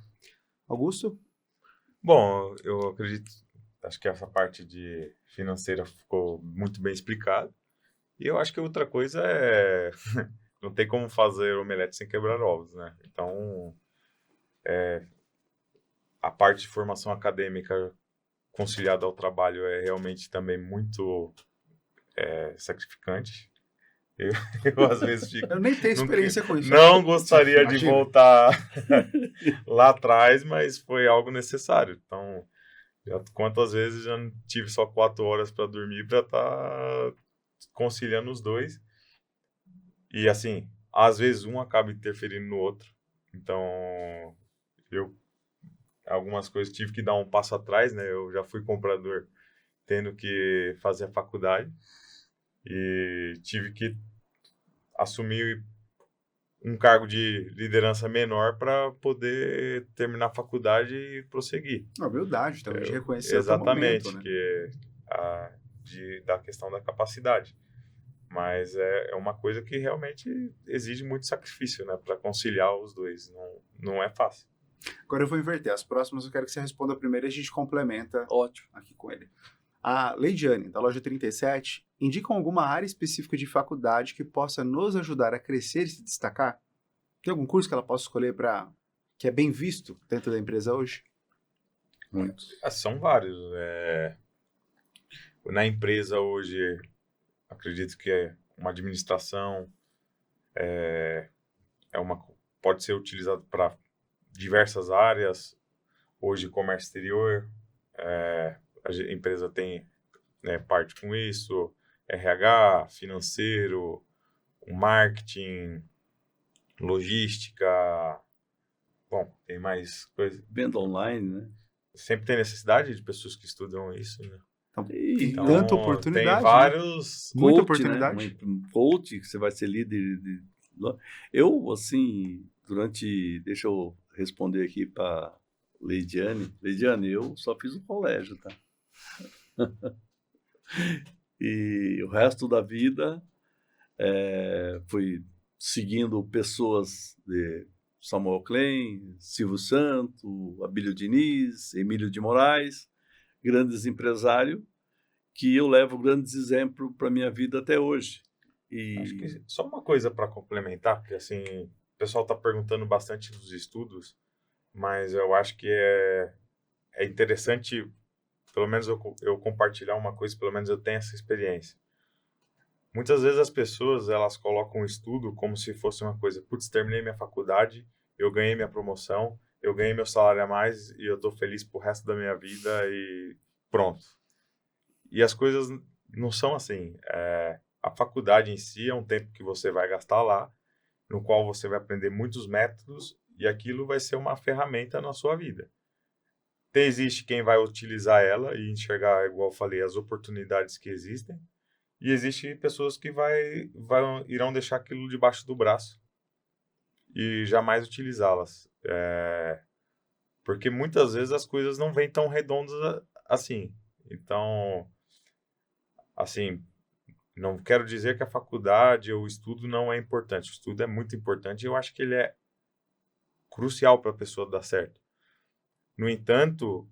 Augusto? Bom, eu acredito, acho que essa parte de financeira ficou muito bem explicada. E eu acho que outra coisa é, não tem como fazer omelete sem quebrar ovos, né? Então, a parte de formação acadêmica conciliada ao trabalho é realmente também muito sacrificante. Eu às vezes fico... Eu nem tenho experiência com isso. Não gostaria de Imagina. voltar lá atrás, mas foi algo necessário. Então, quantas vezes já não tive só 4 horas para dormir para estar conciliando os dois. E assim, às vezes um acaba interferindo no outro. Então, algumas coisas tive que dar um passo atrás, né? Eu já fui comprador tendo que fazer a faculdade e tive que assumir um cargo de liderança menor para poder terminar a faculdade e prosseguir. A humildade também, de reconhecer o teu Exatamente, momento, né? que da questão da capacidade. Mas é uma coisa que realmente exige muito sacrifício, né? Para conciliar os dois. Não é fácil. Agora eu vou inverter. As próximas eu quero que você responda primeiro e a gente complementa Ótimo. aqui com ele. A Leidiane, da loja 37, indicam alguma área específica de faculdade que possa nos ajudar a crescer e se destacar? Tem algum curso que ela possa escolher que é bem visto dentro da empresa hoje? Muitos. São vários. Na empresa hoje, acredito que é uma administração, pode ser utilizado para diversas áreas. Hoje, comércio exterior, a empresa tem, né, parte com isso, RH, financeiro, marketing, logística, bom, tem mais coisas. Venda online, né? Sempre tem necessidade de pessoas que estudam isso, né? Tem Então, tanta oportunidade. tem vários... Né? Muita Coach, oportunidade. Né? Um coach, que você vai ser líder. Eu, assim, deixa eu responder aqui para Leidiane. Leidiane, eu só fiz o colégio, tá? E o resto da vida fui seguindo pessoas de Samuel Klein, Silvio Santo, Abílio Diniz, Emílio de Moraes, grandes empresários, que eu levo grandes exemplos para a minha vida até hoje. Acho que só uma coisa para complementar, porque assim, o pessoal está perguntando bastante dos estudos, mas eu acho que é interessante, pelo menos eu compartilhar uma coisa, pelo menos eu tenho essa experiência. Muitas vezes as pessoas, elas colocam o estudo como se fosse uma coisa, putz, terminei minha faculdade, eu ganhei minha promoção, eu ganhei meu salário a mais e eu estou feliz pro resto da minha vida e pronto. E as coisas não são assim. A faculdade em si é um tempo que você vai gastar lá, no qual você vai aprender muitos métodos e aquilo vai ser uma ferramenta na sua vida. Existe quem vai utilizar ela e enxergar, igual eu falei, as oportunidades que existem. E existe pessoas que irão deixar aquilo debaixo do braço e jamais utilizá-las. Porque muitas vezes as coisas não vêm tão redondas assim. Então, assim, não quero dizer que a faculdade ou o estudo não é importante. O estudo é muito importante e eu acho que ele é crucial para a pessoa dar certo. No entanto,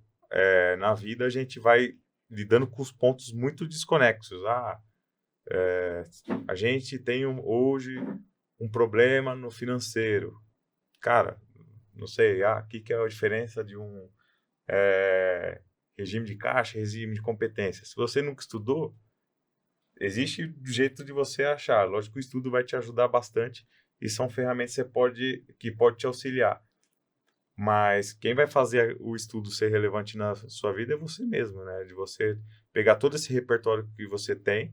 na vida a gente vai lidando com os pontos muito desconexos. A gente tem hoje um problema no financeiro. Cara, não sei, o que é a diferença de um regime de caixa, regime de competência? Se você nunca estudou, existe jeito de você achar. Lógico que o estudo vai te ajudar bastante e são ferramentas que pode te auxiliar. Mas quem vai fazer o estudo ser relevante na sua vida é você mesmo, né? De você pegar todo esse repertório que você tem,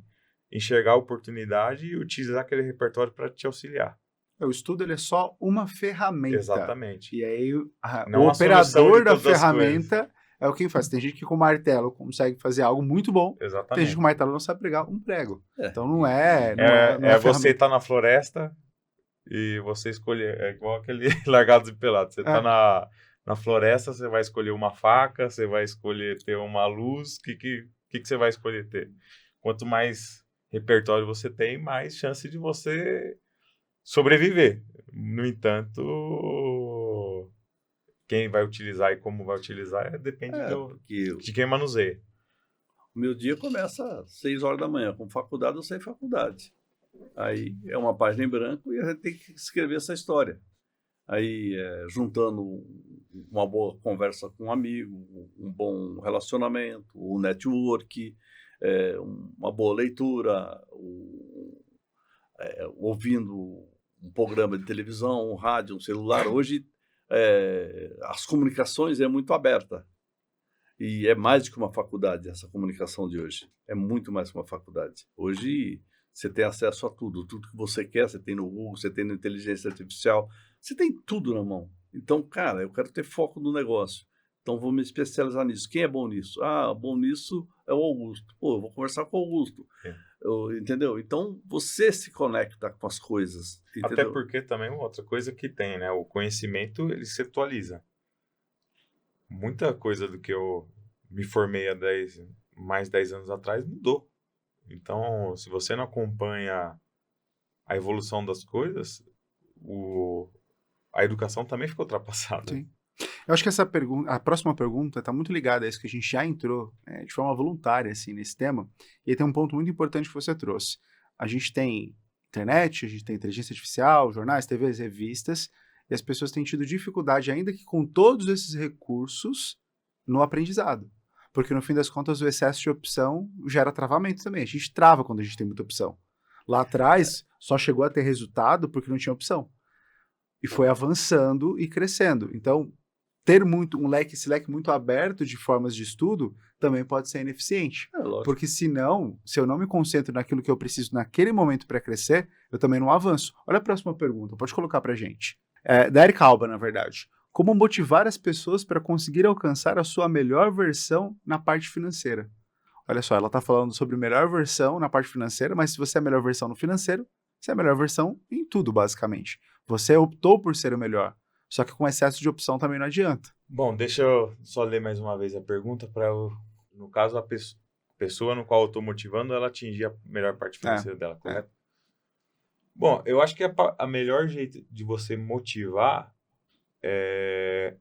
enxergar a oportunidade e utilizar aquele repertório para te auxiliar. O estudo ele é só uma ferramenta. Exatamente. E aí o Não a solução operador de da todas as ferramenta é o quem faz. Tem gente que com martelo consegue fazer algo muito bom. Exatamente. Tem gente que com martelo não sabe pregar um prego. Então não é você estar na floresta e você escolher, é igual aquele Largados e Pelados. Você está na floresta, você vai escolher uma faca, você vai escolher ter uma luz. O que você vai escolher ter? Quanto mais repertório você tem, mais chance de você sobreviver. No entanto, quem vai utilizar e como vai utilizar depende de quem manuseia. O meu dia começa às 6 horas da manhã. Com faculdade, eu sei faculdade. Aí é uma página em branco e a gente tem que escrever essa história. Aí, juntando uma boa conversa com um amigo, um bom relacionamento, um network, uma boa leitura, ouvindo um programa de televisão, um rádio, um celular. Hoje, as comunicações é muito aberta. E é mais do que uma faculdade, essa comunicação de hoje. É muito mais que uma faculdade. Hoje, você tem acesso a tudo. Tudo que você quer, você tem no Google, você tem na inteligência artificial. Você tem tudo na mão. Então, cara, eu quero ter foco no negócio. Então, vou me especializar nisso. Quem é bom nisso? Ah, bom nisso é o Augusto. Pô, eu vou conversar com o Augusto. Entendeu? Então, você se conecta com as coisas. Entendeu? Até porque também outra coisa que tem, né? O conhecimento, ele se atualiza. Muita coisa do que eu me formei há mais de 10 anos atrás mudou. Então, se você não acompanha a evolução das coisas, a educação também ficou ultrapassada. Sim. Eu acho que a próxima pergunta está muito ligada a isso que a gente já entrou de forma voluntária assim, nesse tema. E aí tem um ponto muito importante que você trouxe. A gente tem internet, a gente tem inteligência artificial, jornais, TVs, revistas, e as pessoas têm tido dificuldade, ainda que com todos esses recursos, no aprendizado. Porque, no fim das contas, o excesso de opção gera travamento também. A gente trava quando a gente tem muita opção. Lá atrás, só chegou a ter resultado porque não tinha opção. E foi avançando e crescendo. Então, ter esse leque muito aberto de formas de estudo também pode ser ineficiente. Porque senão, se eu não me concentro naquilo que eu preciso naquele momento para crescer, eu também não avanço. Olha a próxima pergunta, pode colocar para a gente. Da Erika Alba, na verdade. Como motivar as pessoas para conseguir alcançar a sua melhor versão na parte financeira? Olha só, ela está falando sobre melhor versão na parte financeira, mas se você é a melhor versão no financeiro, você é a melhor versão em tudo, basicamente. Você optou por ser o melhor. Só que com excesso de opção também não adianta. Bom, deixa eu só ler mais uma vez a pergunta para, no caso, a pessoa no qual eu estou motivando, ela atingir a melhor parte financeira dela, correto? Bom, eu acho que a melhor jeito de você motivar é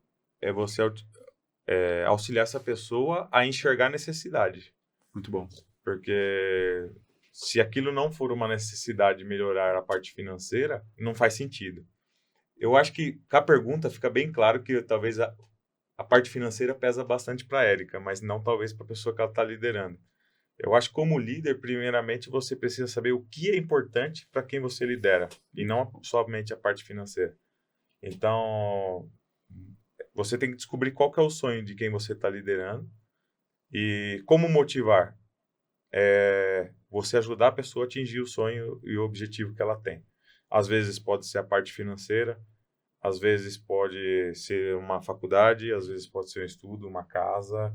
você auxiliar essa pessoa a enxergar a necessidade. Muito bom. Porque se aquilo não for uma necessidade de melhorar a parte financeira, não faz sentido. Eu acho que com a pergunta fica bem claro que talvez a parte financeira pesa bastante para a Erika, mas não talvez para a pessoa que ela está liderando. Eu acho que como líder, primeiramente, você precisa saber o que é importante para quem você lidera, e não somente a parte financeira. Então, você tem que descobrir qual que é o sonho de quem você está liderando e como motivar. Você ajudar a pessoa a atingir o sonho e o objetivo que ela tem. Às vezes pode ser a parte financeira, às vezes pode ser uma faculdade, às vezes pode ser um estudo, uma casa.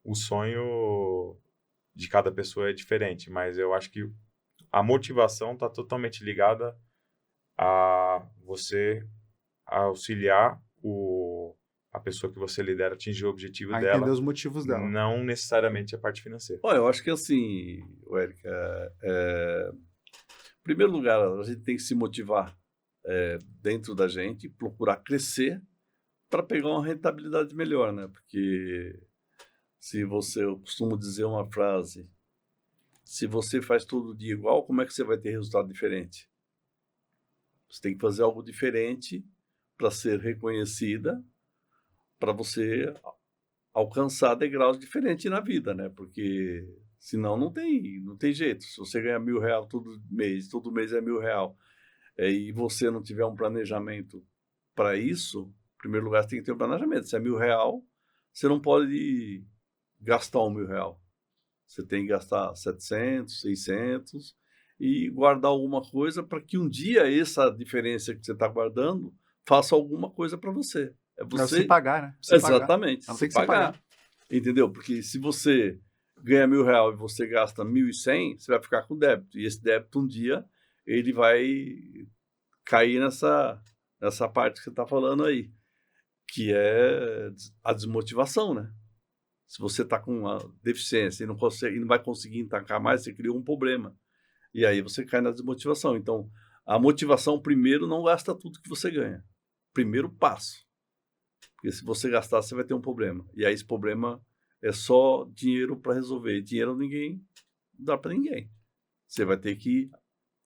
O sonho de cada pessoa é diferente, mas eu acho que a motivação está totalmente ligada a você auxiliar a pessoa que você lidera a atingir o objetivo dela. Entender os motivos dela. Não necessariamente a parte financeira. Eu acho que assim, Érica, em primeiro lugar, a gente tem que se motivar dentro da gente, procurar crescer para pegar uma rentabilidade melhor, né? Porque eu costumo dizer uma frase, se você faz todo dia igual, como é que você vai ter resultado diferente? Você tem que fazer algo diferente para ser reconhecida, para você alcançar degraus diferentes na vida, né? Porque senão não tem jeito. Se você ganhar R$1.000 todo mês é R$1.000, e você não tiver um planejamento para isso, em primeiro lugar, você tem que ter um planejamento. Se é R$1.000, você não pode gastar R$1.000. Você tem que gastar 700, 600 e guardar alguma coisa para que um dia essa diferença que você está guardando faça alguma coisa para você. Você pagar, né? Exatamente. Ela tem que se pagar. Entendeu? Porque se você ganha R$1.000 e você gasta 1.100, você vai ficar com débito. E esse débito, um dia, ele vai cair nessa parte que você está falando aí, que é a desmotivação, né? Se você está com uma deficiência e não vai conseguir entancar mais, você criou um problema. E aí você cai na desmotivação. Então, a motivação, primeiro, não gasta tudo que você ganha. Primeiro passo. Porque se você gastar, você vai ter um problema. E aí esse problema é só dinheiro para resolver. Dinheiro ninguém dá para ninguém. Você vai ter que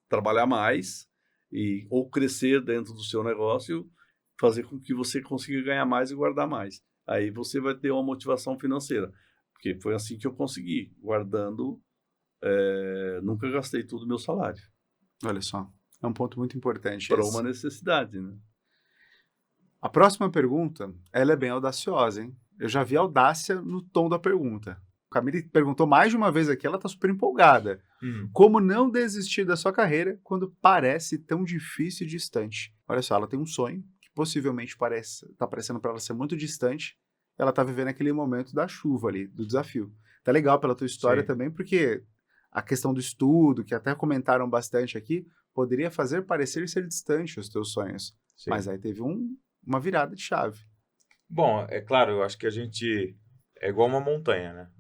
trabalhar mais ou crescer dentro do seu negócio, fazer com que você consiga ganhar mais e guardar mais. Aí você vai ter uma motivação financeira. Porque foi assim que eu consegui. Guardando, nunca gastei todo o meu salário. Olha só, é um ponto muito importante. Para uma necessidade, né? A próxima pergunta, ela é bem audaciosa, hein? Eu já vi audácia no tom da pergunta. O Camille perguntou mais de uma vez aqui, ela está super empolgada. Como não desistir da sua carreira quando parece tão difícil e distante? Olha só, ela tem um sonho que possivelmente está parecendo para ela ser muito distante ela tá vivendo aquele momento da chuva ali, do desafio. Tá legal pela tua história Sim. também, porque a questão do estudo, que até comentaram bastante aqui, poderia fazer parecer ser distante os teus sonhos. Sim. Mas aí teve uma virada de chave. Bom, é claro, eu acho que a gente é igual uma montanha, né?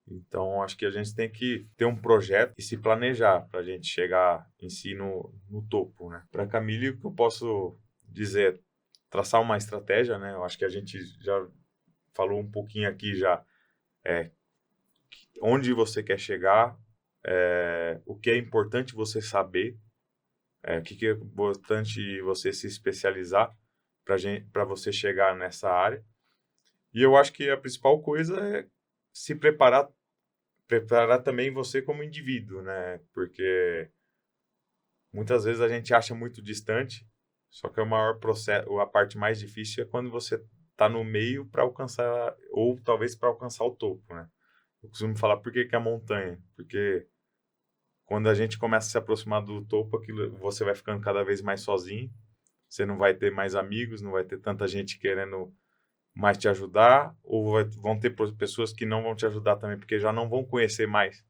Então, acho que a gente tem que ter um projeto e se planejar para a gente chegar em si no topo, né? Para a Camille, o que eu posso dizer é traçar uma estratégia, né? Eu acho que a gente já falou um pouquinho aqui já onde você quer chegar, o que é importante você saber, o que é importante você se especializar para você chegar nessa área. E eu acho que a principal coisa é se preparar também você como indivíduo, né? Porque muitas vezes a gente acha muito distante, só que o maior processo, a parte mais difícil é quando você está no meio para alcançar, ou talvez para alcançar o topo, né? Eu costumo falar por que a montanha? Porque quando a gente começa a se aproximar do topo, você vai ficando cada vez mais sozinho, você não vai ter mais amigos, não vai ter tanta gente querendo mais te ajudar, ou vão ter pessoas que não vão te ajudar também, porque já não vão conhecer mais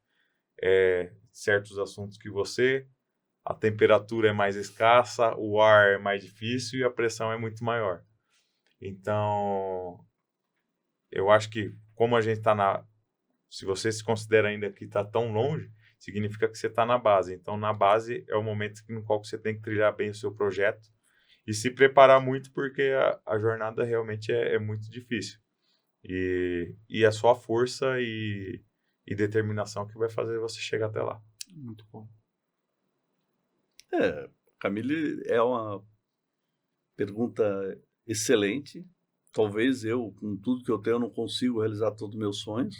certos assuntos que você, a temperatura é mais escassa, o ar é mais difícil e a pressão é muito maior. Então, eu acho que como a gente está se você se considera ainda que está tão longe, significa que você está na base. Então, na base é o momento no qual você tem que trilhar bem o seu projeto e se preparar muito, porque a jornada realmente é muito difícil. E é só a força e determinação que vai fazer você chegar até lá. Muito bom. Camille, é uma pergunta excelente. Talvez eu, com tudo que eu tenho, não consigo realizar todos os meus sonhos,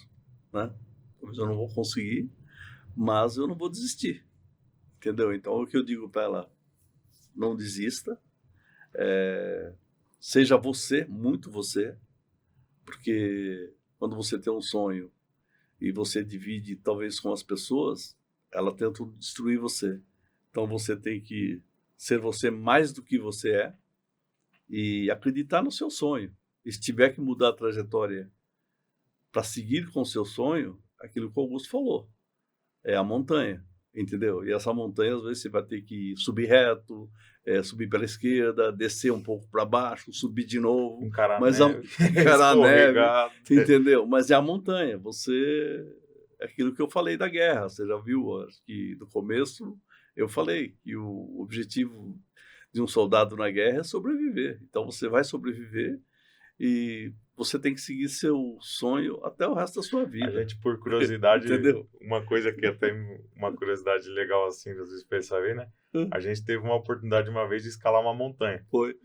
né? Talvez eu não vou conseguir, mas eu não vou desistir, entendeu? Então, o que eu digo para ela, não desista, seja você, muito você, porque quando você tem um sonho e você divide talvez com as pessoas, ela tenta destruir você. Então você tem que ser você mais do que você é e acreditar no seu sonho. E se tiver que mudar a trajetória para seguir com o seu sonho, aquilo que o Augusto falou, é a montanha, entendeu? E essa montanha, às vezes, você vai ter que subir reto, subir pela esquerda, descer um pouco para baixo, subir de novo. Encarar mas a neve, encarar a neve, escorregado. entendeu? Mas é a montanha, é aquilo que eu falei da guerra, você já viu, acho que no começo eu falei que o objetivo de um soldado na guerra é sobreviver. Então você vai sobreviver e você tem que seguir seu sonho até o resto da sua vida. A gente, por curiosidade, entendeu? Uma coisa que até uma curiosidade legal assim, às vezes pra saber, né? A gente teve uma oportunidade uma vez de escalar uma montanha. Foi.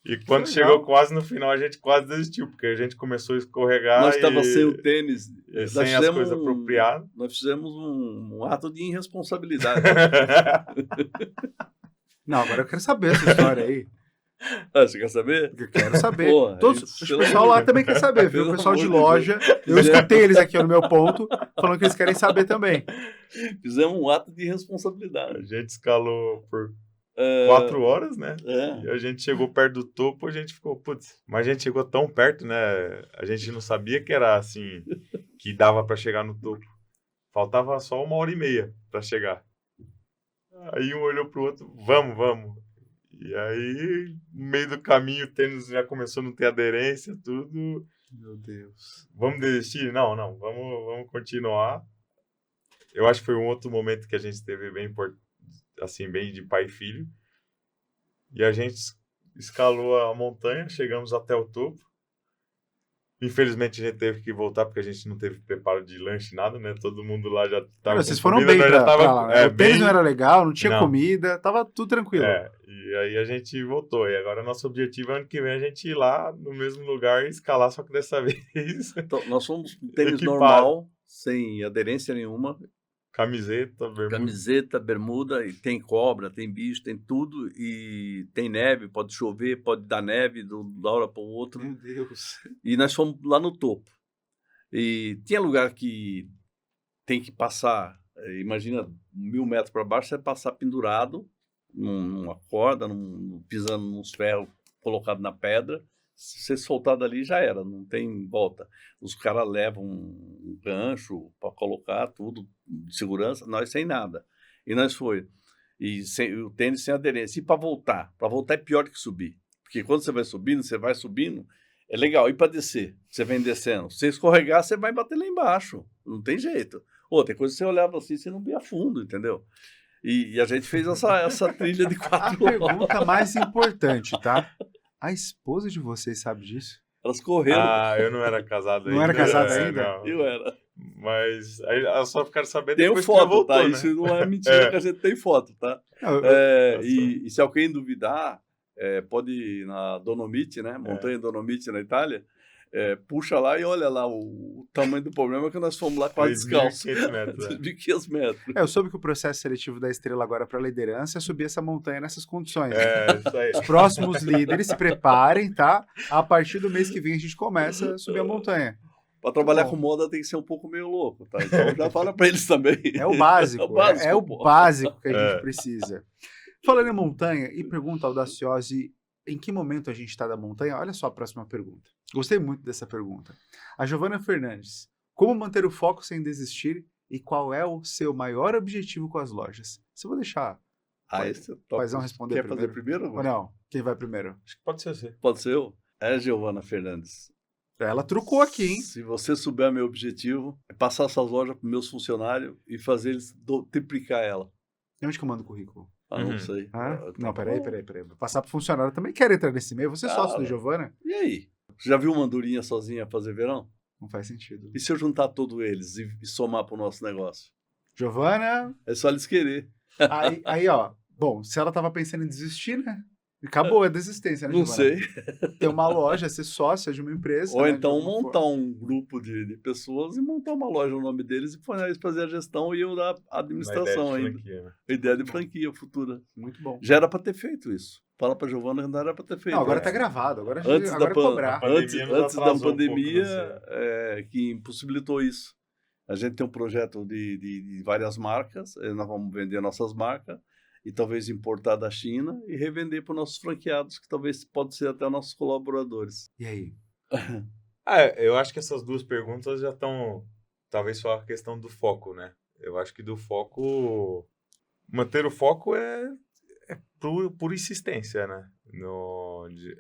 E quando chegou quase no final, a gente quase desistiu, porque a gente começou a escorregar. Nós estávamos sem o tênis, sem as coisas apropriadas. Nós fizemos um ato de irresponsabilidade. Não, agora eu quero saber essa história aí. Você quer saber? Eu quero saber. Porra, Acho que o pessoal lá também quer saber, viu? O pessoal de loja. Eu escutei eles aqui no meu ponto, falando que eles querem saber também. Fizemos um ato de irresponsabilidade. A gente escalou por 4 horas, né? E a gente chegou perto do topo, a gente ficou, putz, mas a gente chegou tão perto, né? A gente não sabia que era assim, que dava para chegar no topo. Faltava só 1h30 para chegar. Aí um olhou pro outro, vamos. E aí, no meio do caminho, o tênis já começou a não ter aderência, tudo. Meu Deus. Vamos desistir? Não, vamos continuar. Eu acho que foi um outro momento que a gente teve bem de pai e filho. E a gente escalou a montanha, chegamos até o topo. Infelizmente a gente teve que voltar porque a gente não teve preparo de lanche, nada, né? Todo mundo lá já tava. Vocês foram bem pra lá, né? O tênis não era legal, não tinha comida, tava tudo tranquilo. E aí a gente voltou. E agora nosso objetivo é ano que vem a gente ir lá no mesmo lugar e escalar, só que dessa vez. Então, nós fomos com tênis normal, sem aderência nenhuma. Camiseta, bermuda, e tem cobra, tem bicho, tem tudo, e tem neve, pode chover, pode dar neve da hora para o outro. Meu Deus. E nós fomos lá no topo. E tinha lugar que tem que passar, imagina, 1.000 metros para baixo, você passar pendurado numa corda, pisando nos ferros colocados na pedra, Se você soltar dali, já era, não tem volta. Os caras levam um gancho para colocar tudo de segurança, nós sem nada. E nós foi. E o tênis sem aderência. E para voltar é pior que subir. Porque quando você vai subindo, é legal. E para descer, você vem descendo. Se você escorregar, você vai bater lá embaixo. Não tem jeito. Outra coisa, você olhava assim, você não via fundo, entendeu? E a gente fez essa trilha de 4 A pergunta mais importante, tá? A esposa de vocês sabe disso? Elas correram. Ah, eu não era casado ainda. Não era casado ainda? Não. Eu era. Mas aí elas só ficaram sabendo Tem depois foto, que já voltou, tá? né? Isso não é mentira que a gente tem foto, tá? Não, E se alguém duvidar, pode ir na Dolomite, né? Montanha Dolomite na Itália. Puxa lá e olha lá o tamanho do problema que nós fomos lá quase descalços. 3.500 metros. 3.500 metros. eu soube que o processo seletivo da Estrela agora para liderança é subir essa montanha nessas condições. Isso aí. Os próximos líderes se preparem, tá? A partir do mês que vem a gente começa a subir a montanha. Para trabalhar Bom. com moda tem que ser um pouco meio louco, tá? Então já fala para eles também. É o básico. É o pô. básico que a gente precisa. Falando em montanha, e pergunta audaciosa, em que momento a gente está da montanha? Olha só a próxima pergunta. Gostei muito dessa pergunta. A Giovana Fernandes. Como manter o foco sem desistir e qual é o seu maior objetivo com as lojas? Se eu vou deixar Esse é top. Paizão responder Quer fazer primeiro? ou não? Quem vai primeiro? Acho que pode ser você. Pode ser eu? É Giovana Fernandes. Ela trucou aqui, hein? Se você souber meu objetivo, é passar essas lojas para meus funcionários e fazer eles triplicar ela. E onde que eu mando o currículo? Não sei. Não, peraí. Vou passar pro funcionário. Eu também quero entrar nesse meio. Você é sócio da Giovana? E aí? Você já viu uma andorinha sozinha fazer verão? Não faz sentido. E se eu juntar todos eles e somar para o nosso negócio? Giovana... É só eles querer. Aí, ó. Bom, se ela tava pensando em desistir, né? Acabou a desistência, né, Não Giovana? sei. Ter uma loja, ser sócia de uma empresa. Ou né, então de alguma montar forma. um grupo de pessoas e montar uma loja no nome deles e fazer eles fazer a gestão e eu dar a administração Uma ideia de ainda. franquia, né? A ideia de franquia futura. Muito bom. Já era para ter feito isso. Fala para Giovana que não era para ter feito. Não, agora tá gravado. Agora, Antes agora da é cobrar. pandemia nos Antes da atrasou um pouco, pandemia, que impossibilitou isso. A gente tem um projeto de várias marcas, nós vamos vender nossas marcas e talvez importar da China e revender para os nossos franqueados, que talvez pode ser até nossos colaboradores. E aí? Eu acho que essas duas perguntas já estão, talvez só a questão do foco, né? Eu acho que do foco, manter o foco é por insistência, né?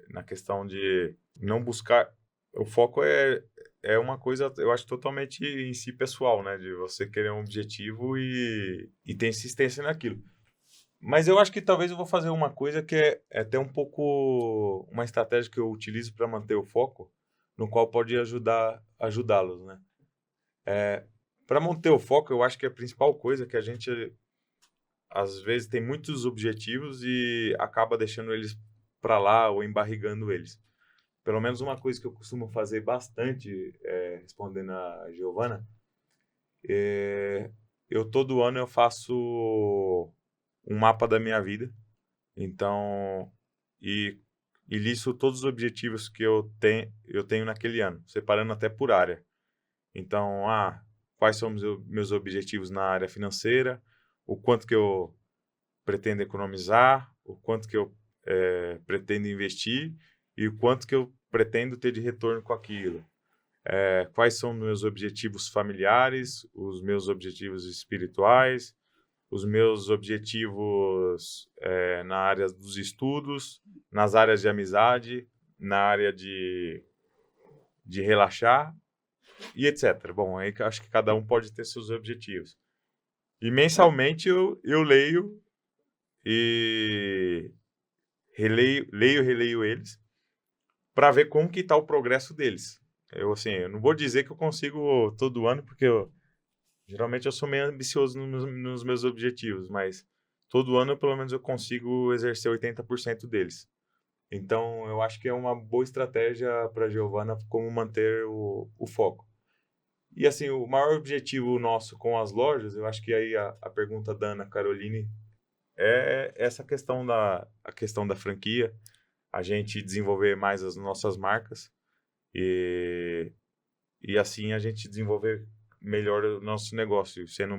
Na questão de não buscar, o foco é uma coisa, eu acho, totalmente em si pessoal, né? De você querer um objetivo e ter insistência naquilo. Mas eu acho que talvez eu vou fazer uma coisa que é até um pouco uma estratégia que eu utilizo para manter o foco, no qual pode ajudá-los, né? Para manter o foco, eu acho que a principal coisa que a gente, às vezes, tem muitos objetivos e acaba deixando eles para lá ou embarrigando eles. Pelo menos uma coisa que eu costumo fazer bastante, respondendo a Giovana, todo ano eu faço um mapa da minha vida, então, e listo todos os objetivos que eu tenho naquele ano, separando até por área. Então, quais são os meus objetivos na área financeira, o quanto que eu pretendo economizar, o quanto que eu pretendo investir e o quanto que eu pretendo ter de retorno com aquilo. Quais são meus objetivos familiares, os meus objetivos espirituais, os meus objetivos na área dos estudos, nas áreas de amizade, na área de relaxar e etc. Bom, aí acho que cada um pode ter seus objetivos. E mensalmente eu leio e releio eles para ver como que está o progresso deles. Eu não vou dizer que eu consigo todo ano, porque geralmente eu sou meio ambicioso nos meus objetivos, mas todo ano pelo menos eu consigo exercer 80% deles. Então eu acho que é uma boa estratégia para a Giovana como manter o foco. E assim, o maior objetivo nosso com as lojas, eu acho que aí a pergunta da Ana Caroline é essa questão da franquia, a gente desenvolver mais as nossas marcas e assim a gente desenvolver melhor o nosso negócio, sendo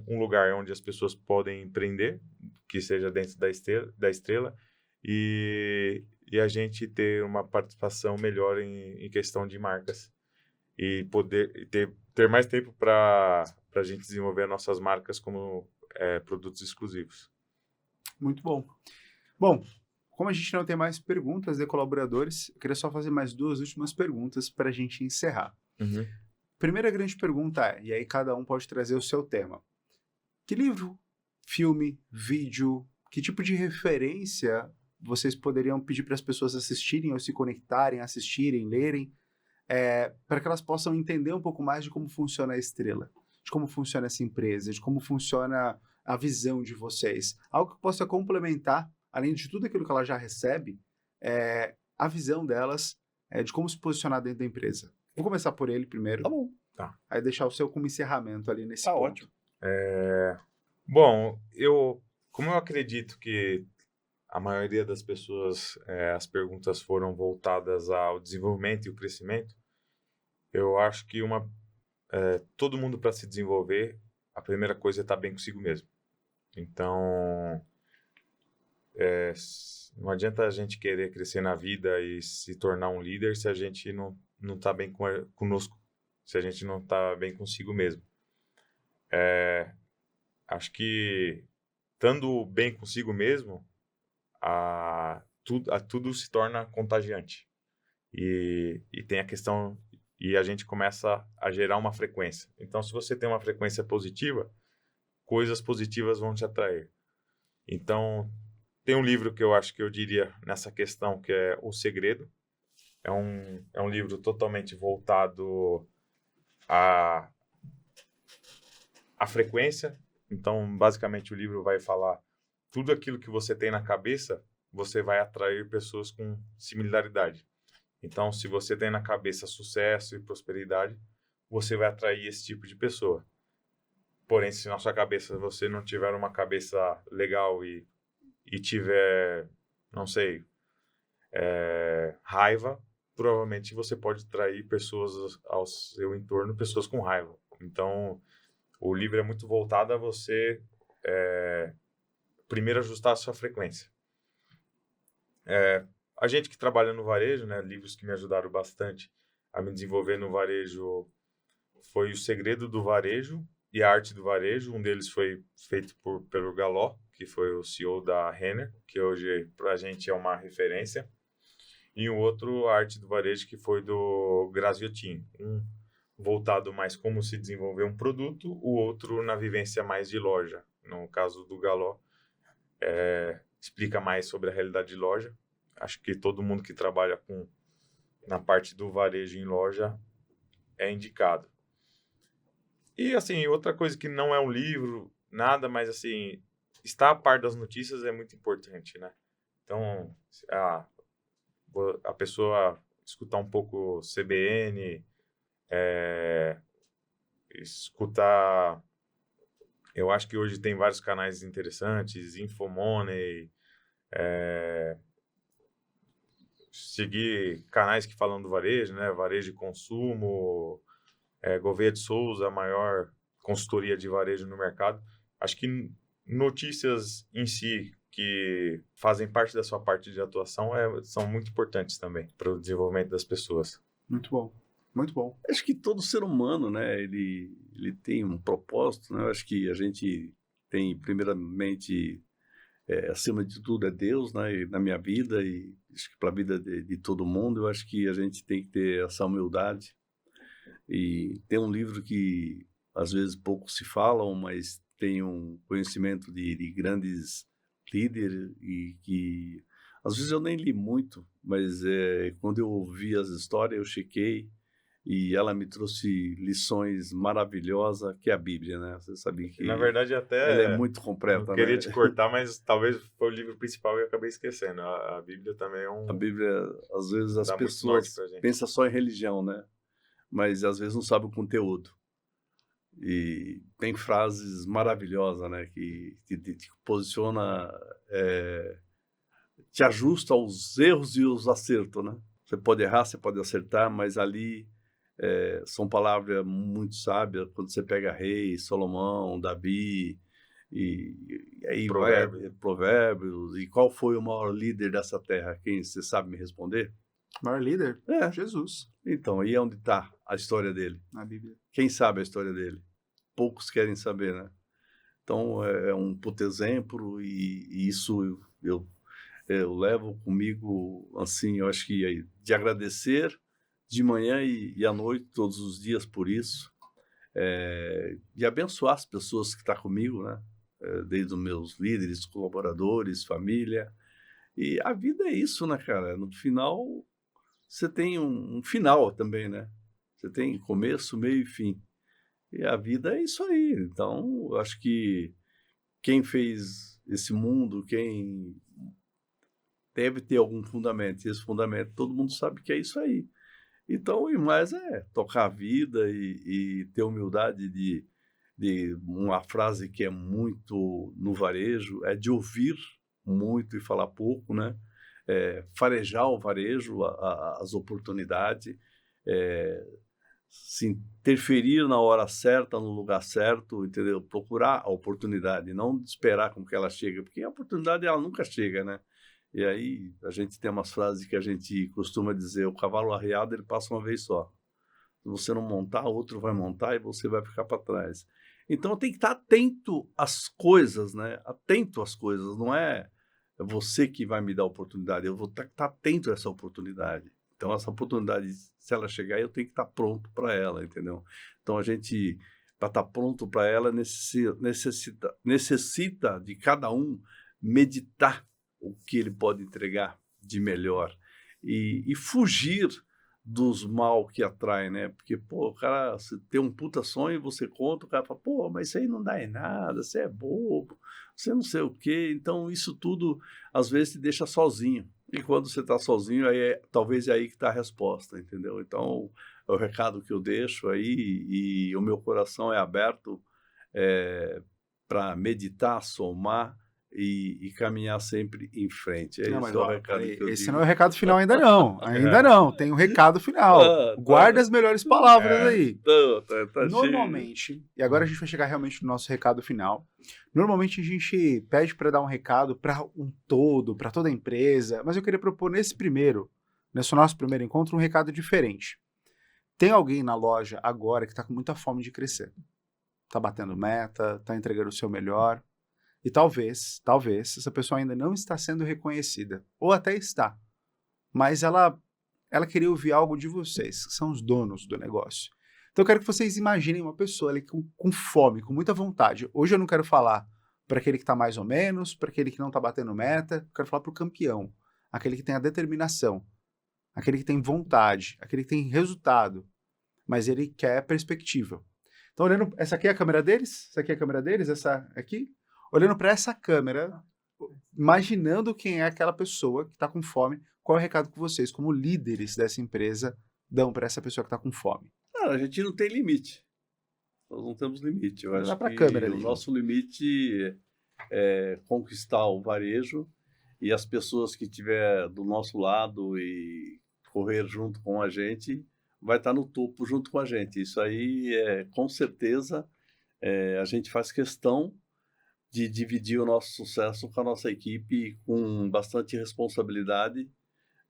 um lugar onde as pessoas podem empreender, que seja dentro da Estrela, e e a gente ter uma participação melhor em questão de marcas e poder ter mais tempo para a gente desenvolver nossas marcas como produtos exclusivos. Muito bom. Bom, como a gente não tem mais perguntas de colaboradores, eu queria só fazer mais 2 últimas perguntas para a gente encerrar. Uhum. Primeira grande pergunta é, e aí cada um pode trazer o seu tema. Que livro, filme, vídeo, que tipo de referência vocês poderiam pedir para as pessoas assistirem ou se conectarem, assistirem, lerem, para que elas possam entender um pouco mais de como funciona a Estrela, de como funciona essa empresa, de como funciona a visão de vocês. Algo que possa complementar, além de tudo aquilo que ela já recebe, a visão delas de como se posicionar dentro da empresa. Vou começar por ele primeiro. Tá bom. Tá. Aí deixar o seu como encerramento ali nesse Tá ponto. ótimo. Bom, como eu acredito que a maioria das pessoas, as perguntas foram voltadas ao desenvolvimento e o crescimento, eu acho que todo mundo para se desenvolver, a primeira coisa é estar bem consigo mesmo. Então, não adianta a gente querer crescer na vida e se tornar um líder se a gente não está bem conosco, se a gente não está bem consigo mesmo. Acho que, estando bem consigo mesmo, tudo se torna contagiante. E tem a questão, e a gente começa a gerar uma frequência. Então, se você tem uma frequência positiva, coisas positivas vão te atrair. Então, tem um livro que eu acho que eu diria nessa questão, que é O Segredo. É um livro totalmente voltado à frequência. Então, basicamente, o livro vai falar tudo aquilo que você tem na cabeça, você vai atrair pessoas com similaridade. Então, se você tem na cabeça sucesso e prosperidade, você vai atrair esse tipo de pessoa. Porém, se na sua cabeça você não tiver uma cabeça legal e tiver, não sei, raiva, provavelmente você pode atrair pessoas ao seu entorno, pessoas com raiva. Então, o livro é muito voltado a você primeiro ajustar a sua frequência. A gente que trabalha no varejo, né, livros que me ajudaram bastante a me desenvolver no varejo foi O Segredo do Varejo e A Arte do Varejo. Um deles foi feito pelo Galó, que foi o CEO da Renner, que hoje para a gente é uma referência. E o outro, A Arte do Varejo, que foi do Graziotin. Um voltado mais como se desenvolver um produto, o outro na vivência mais de loja. No caso do Galó, explica mais sobre a realidade de loja. Acho que todo mundo que trabalha na parte do varejo em loja é indicado. E, assim, outra coisa que não é um livro, nada, mas, assim, estar a par das notícias é muito importante, né? Então, a pessoa escutar um pouco CBN, escutar... Eu acho que hoje tem vários canais interessantes, Infomoney, seguir canais que falam do varejo, né? Varejo e consumo, Gouveia de Souza, a maior consultoria de varejo no mercado. Acho que notícias em si que fazem parte da sua parte de atuação são muito importantes também para o desenvolvimento das pessoas. Muito bom, muito bom. Acho que todo ser humano, né, ele tem um propósito, né? Eu acho que a gente tem, primeiramente, acima de tudo é Deus, né, na minha vida e acho que para a vida de todo mundo, eu acho que a gente tem que ter essa humildade. E tem um livro que às vezes pouco se falam, mas tem um conhecimento de grandes líderes e que às vezes eu nem li muito, mas quando eu ouvi as histórias eu chequei e ela me trouxe lições maravilhosas, que é a Bíblia, né? Você sabia que na verdade até ela é muito completa, não queria né? te cortar, mas talvez foi o livro principal e eu acabei esquecendo. A Bíblia também é A Bíblia, às vezes as dá muito pessoas norte pra gente. pensam só em religião, né? Mas às vezes não sabem o conteúdo. E tem frases maravilhosas, né? Que te posiciona, te ajusta aos erros e os acertos, né? Você pode errar, você pode acertar, mas ali são palavras muito sábias. Quando você pega Rei, Salomão, Davi, E aí Provérbios. provérbios. E qual foi o maior líder dessa terra? Quem você sabe me responder? Maior líder? É. Jesus, Então, aí é onde está a história dele. na Bíblia. Quem sabe a história dele? Poucos querem saber, né? Então, é um puto exemplo e isso eu levo comigo, assim, eu acho que de agradecer de manhã e à noite, todos os dias por isso, de abençoar as pessoas que estão comigo, né? Desde os meus líderes, colaboradores, família. E a vida é isso, né, cara? No final, você tem um final também, né? Você tem começo, meio e fim. E a vida é isso aí. Então, eu acho que quem fez esse mundo, quem deve ter algum fundamento. E esse fundamento, todo mundo sabe que é isso aí. Então, e mais tocar a vida e ter humildade de uma frase que é muito no varejo, é de ouvir muito e falar pouco, né? Farejar o varejo, as oportunidades, se interferir na hora certa, no lugar certo, entendeu? Procurar a oportunidade, não esperar com que ela chegue, porque a oportunidade ela nunca chega, né? E aí a gente tem umas frases que a gente costuma dizer, o cavalo arriado ele passa uma vez só. Se você não montar, outro vai montar e você vai ficar para trás. Então tem que estar atento às coisas, né? Atento às coisas, não é você que vai me dar a oportunidade, eu vou estar atento a essa oportunidade. Então essa oportunidade, se ela chegar, eu tenho que estar pronto para ela, entendeu? Então a gente, para estar pronto para ela, necessita de cada um meditar o que ele pode entregar de melhor e fugir dos mal que atrai, né? Porque, pô, o cara, você tem um puta sonho, você conta, o cara fala, pô, mas isso aí não dá em nada, você é bobo, você não sei o quê. Então, isso tudo, às vezes, te deixa sozinho. E quando você está sozinho, talvez é aí que está a resposta, entendeu? Então, é o recado que eu deixo aí e o meu coração é aberto para meditar, somar e caminhar sempre em frente. Não, mas Esse é o ó, recado peraí, que eu esse digo. não é o recado final ainda não. Ainda não. Tem o recado final. Tá. Guarda as melhores palavras aí. Tá Normalmente, e agora a gente vai chegar realmente no nosso recado final. Normalmente a gente pede para dar um recado para um todo, para toda a empresa, mas eu queria propor nesse nosso primeiro encontro, um recado diferente. Tem alguém na loja agora que está com muita fome de crescer. Está batendo meta, está entregando o seu melhor. E talvez, essa pessoa ainda não está sendo reconhecida. Ou até está. Mas ela queria ouvir algo de vocês, que são os donos do negócio. Então eu quero que vocês imaginem uma pessoa ali com fome, com muita vontade. Hoje eu não quero falar para aquele que está mais ou menos, para aquele que não está batendo meta. Eu quero falar para o campeão. Aquele que tem a determinação. Aquele que tem vontade. Aquele que tem resultado. Mas ele quer perspectiva. Então olhando... Essa aqui é a câmera deles? Essa aqui é a câmera deles? Essa aqui? Olhando para essa câmera, imaginando quem é aquela pessoa que está com fome, qual é o recado que vocês, como líderes dessa empresa, dão para essa pessoa que está com fome? Cara, a gente não tem limite. Nós não temos limite. Eu Olha acho pra que câmera ali. o nosso limite é conquistar o varejo e as pessoas que estiver do nosso lado e correr junto com a gente vai estar no topo junto com a gente. Isso aí, com certeza, a gente faz questão de dividir o nosso sucesso com a nossa equipe com bastante responsabilidade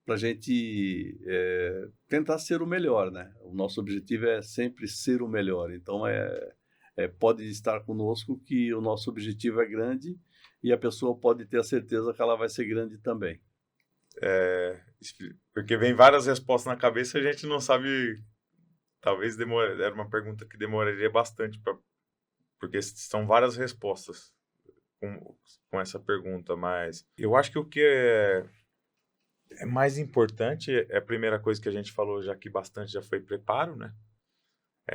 para a gente tentar ser o melhor, né? O nosso objetivo é sempre ser o melhor. Então, pode estar conosco que o nosso objetivo é grande e a pessoa pode ter a certeza que ela vai ser grande também. Porque vem várias respostas na cabeça e a gente não sabe. Talvez era uma pergunta que demoraria bastante, porque são várias respostas com essa pergunta, mas eu acho que o que é mais importante é a primeira coisa que a gente falou já que bastante já foi preparo, né?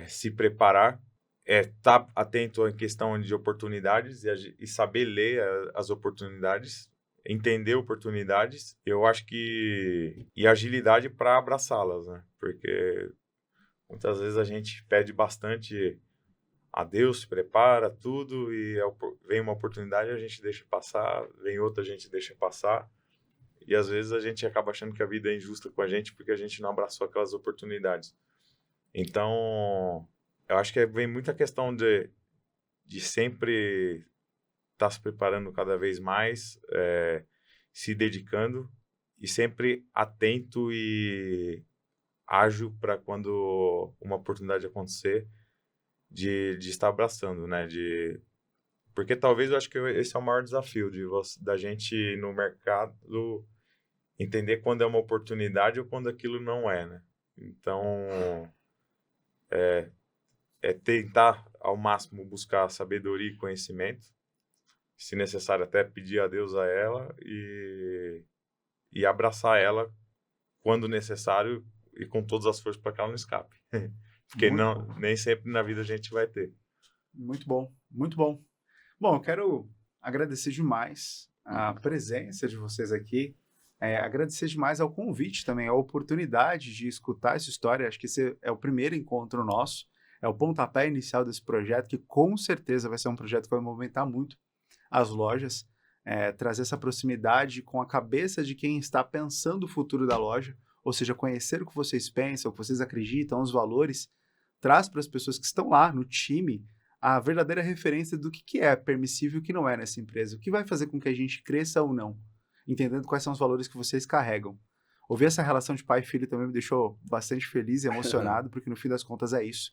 Se preparar, estar atento à questão de oportunidades e saber ler as oportunidades, entender oportunidades, eu acho que e agilidade para abraçá-las, né? Porque muitas vezes a gente pede bastante a Deus, se prepara tudo e vem uma oportunidade a gente deixa passar, vem outra a gente deixa passar e às vezes a gente acaba achando que a vida é injusta com a gente porque a gente não abraçou aquelas oportunidades. Então, eu acho que vem muita questão de sempre tá se preparando cada vez mais, se dedicando e sempre atento e ágil para quando uma oportunidade acontecer, de estar abraçando, né? Porque talvez eu acho que esse é o maior desafio da gente no mercado entender quando é uma oportunidade ou quando aquilo não é, né? Então, é tentar ao máximo buscar sabedoria e conhecimento, se necessário até pedir a Deus a ela e abraçar ela quando necessário e com todas as forças para que ela não escape. Porque nem sempre na vida a gente vai ter. Muito bom, muito bom. Bom, eu quero agradecer demais a presença de vocês aqui, agradecer demais ao convite também, a oportunidade de escutar essa história. Acho que esse é o primeiro encontro nosso, é o pontapé inicial desse projeto, que com certeza vai ser um projeto que vai movimentar muito as lojas, trazer essa proximidade com a cabeça de quem está pensando o futuro da loja, ou seja, conhecer o que vocês pensam, o que vocês acreditam, os valores, traz para as pessoas que estão lá no time a verdadeira referência do que é permissível e o que não é nessa empresa, o que vai fazer com que a gente cresça ou não, entendendo quais são os valores que vocês carregam. Ouvir essa relação de pai e filho também me deixou bastante feliz e emocionado, porque no fim das contas é isso.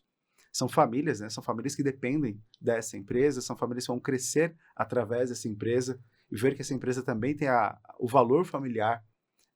São famílias, né? São famílias que dependem dessa empresa, são famílias que vão crescer através dessa empresa, e ver que essa empresa também tem o valor familiar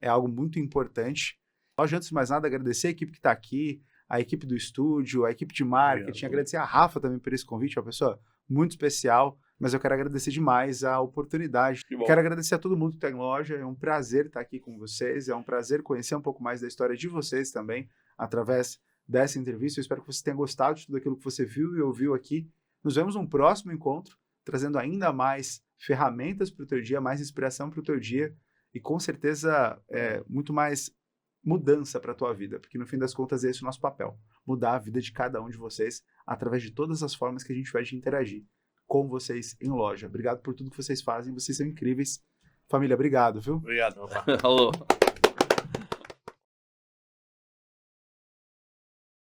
é algo muito importante. Antes de mais nada, agradecer a equipe que está aqui, a equipe do estúdio, a equipe de marketing, agradecer a Rafa também por esse convite, uma pessoa muito especial, mas eu quero agradecer demais a oportunidade. Quero agradecer a todo mundo que está em loja, é um prazer estar aqui com vocês, é um prazer conhecer um pouco mais da história de vocês também, através dessa entrevista. Eu espero que você tenha gostado de tudo aquilo que você viu e ouviu aqui. Nos vemos num próximo encontro, trazendo ainda mais ferramentas para o teu dia, mais inspiração para o teu dia e com certeza muito mais mudança para a tua vida, porque no fim das contas esse é o nosso papel, mudar a vida de cada um de vocês através de todas as formas que a gente vai de interagir com vocês em loja. Obrigado por tudo que vocês fazem, vocês são incríveis. Família, obrigado, viu? Obrigado. Alô.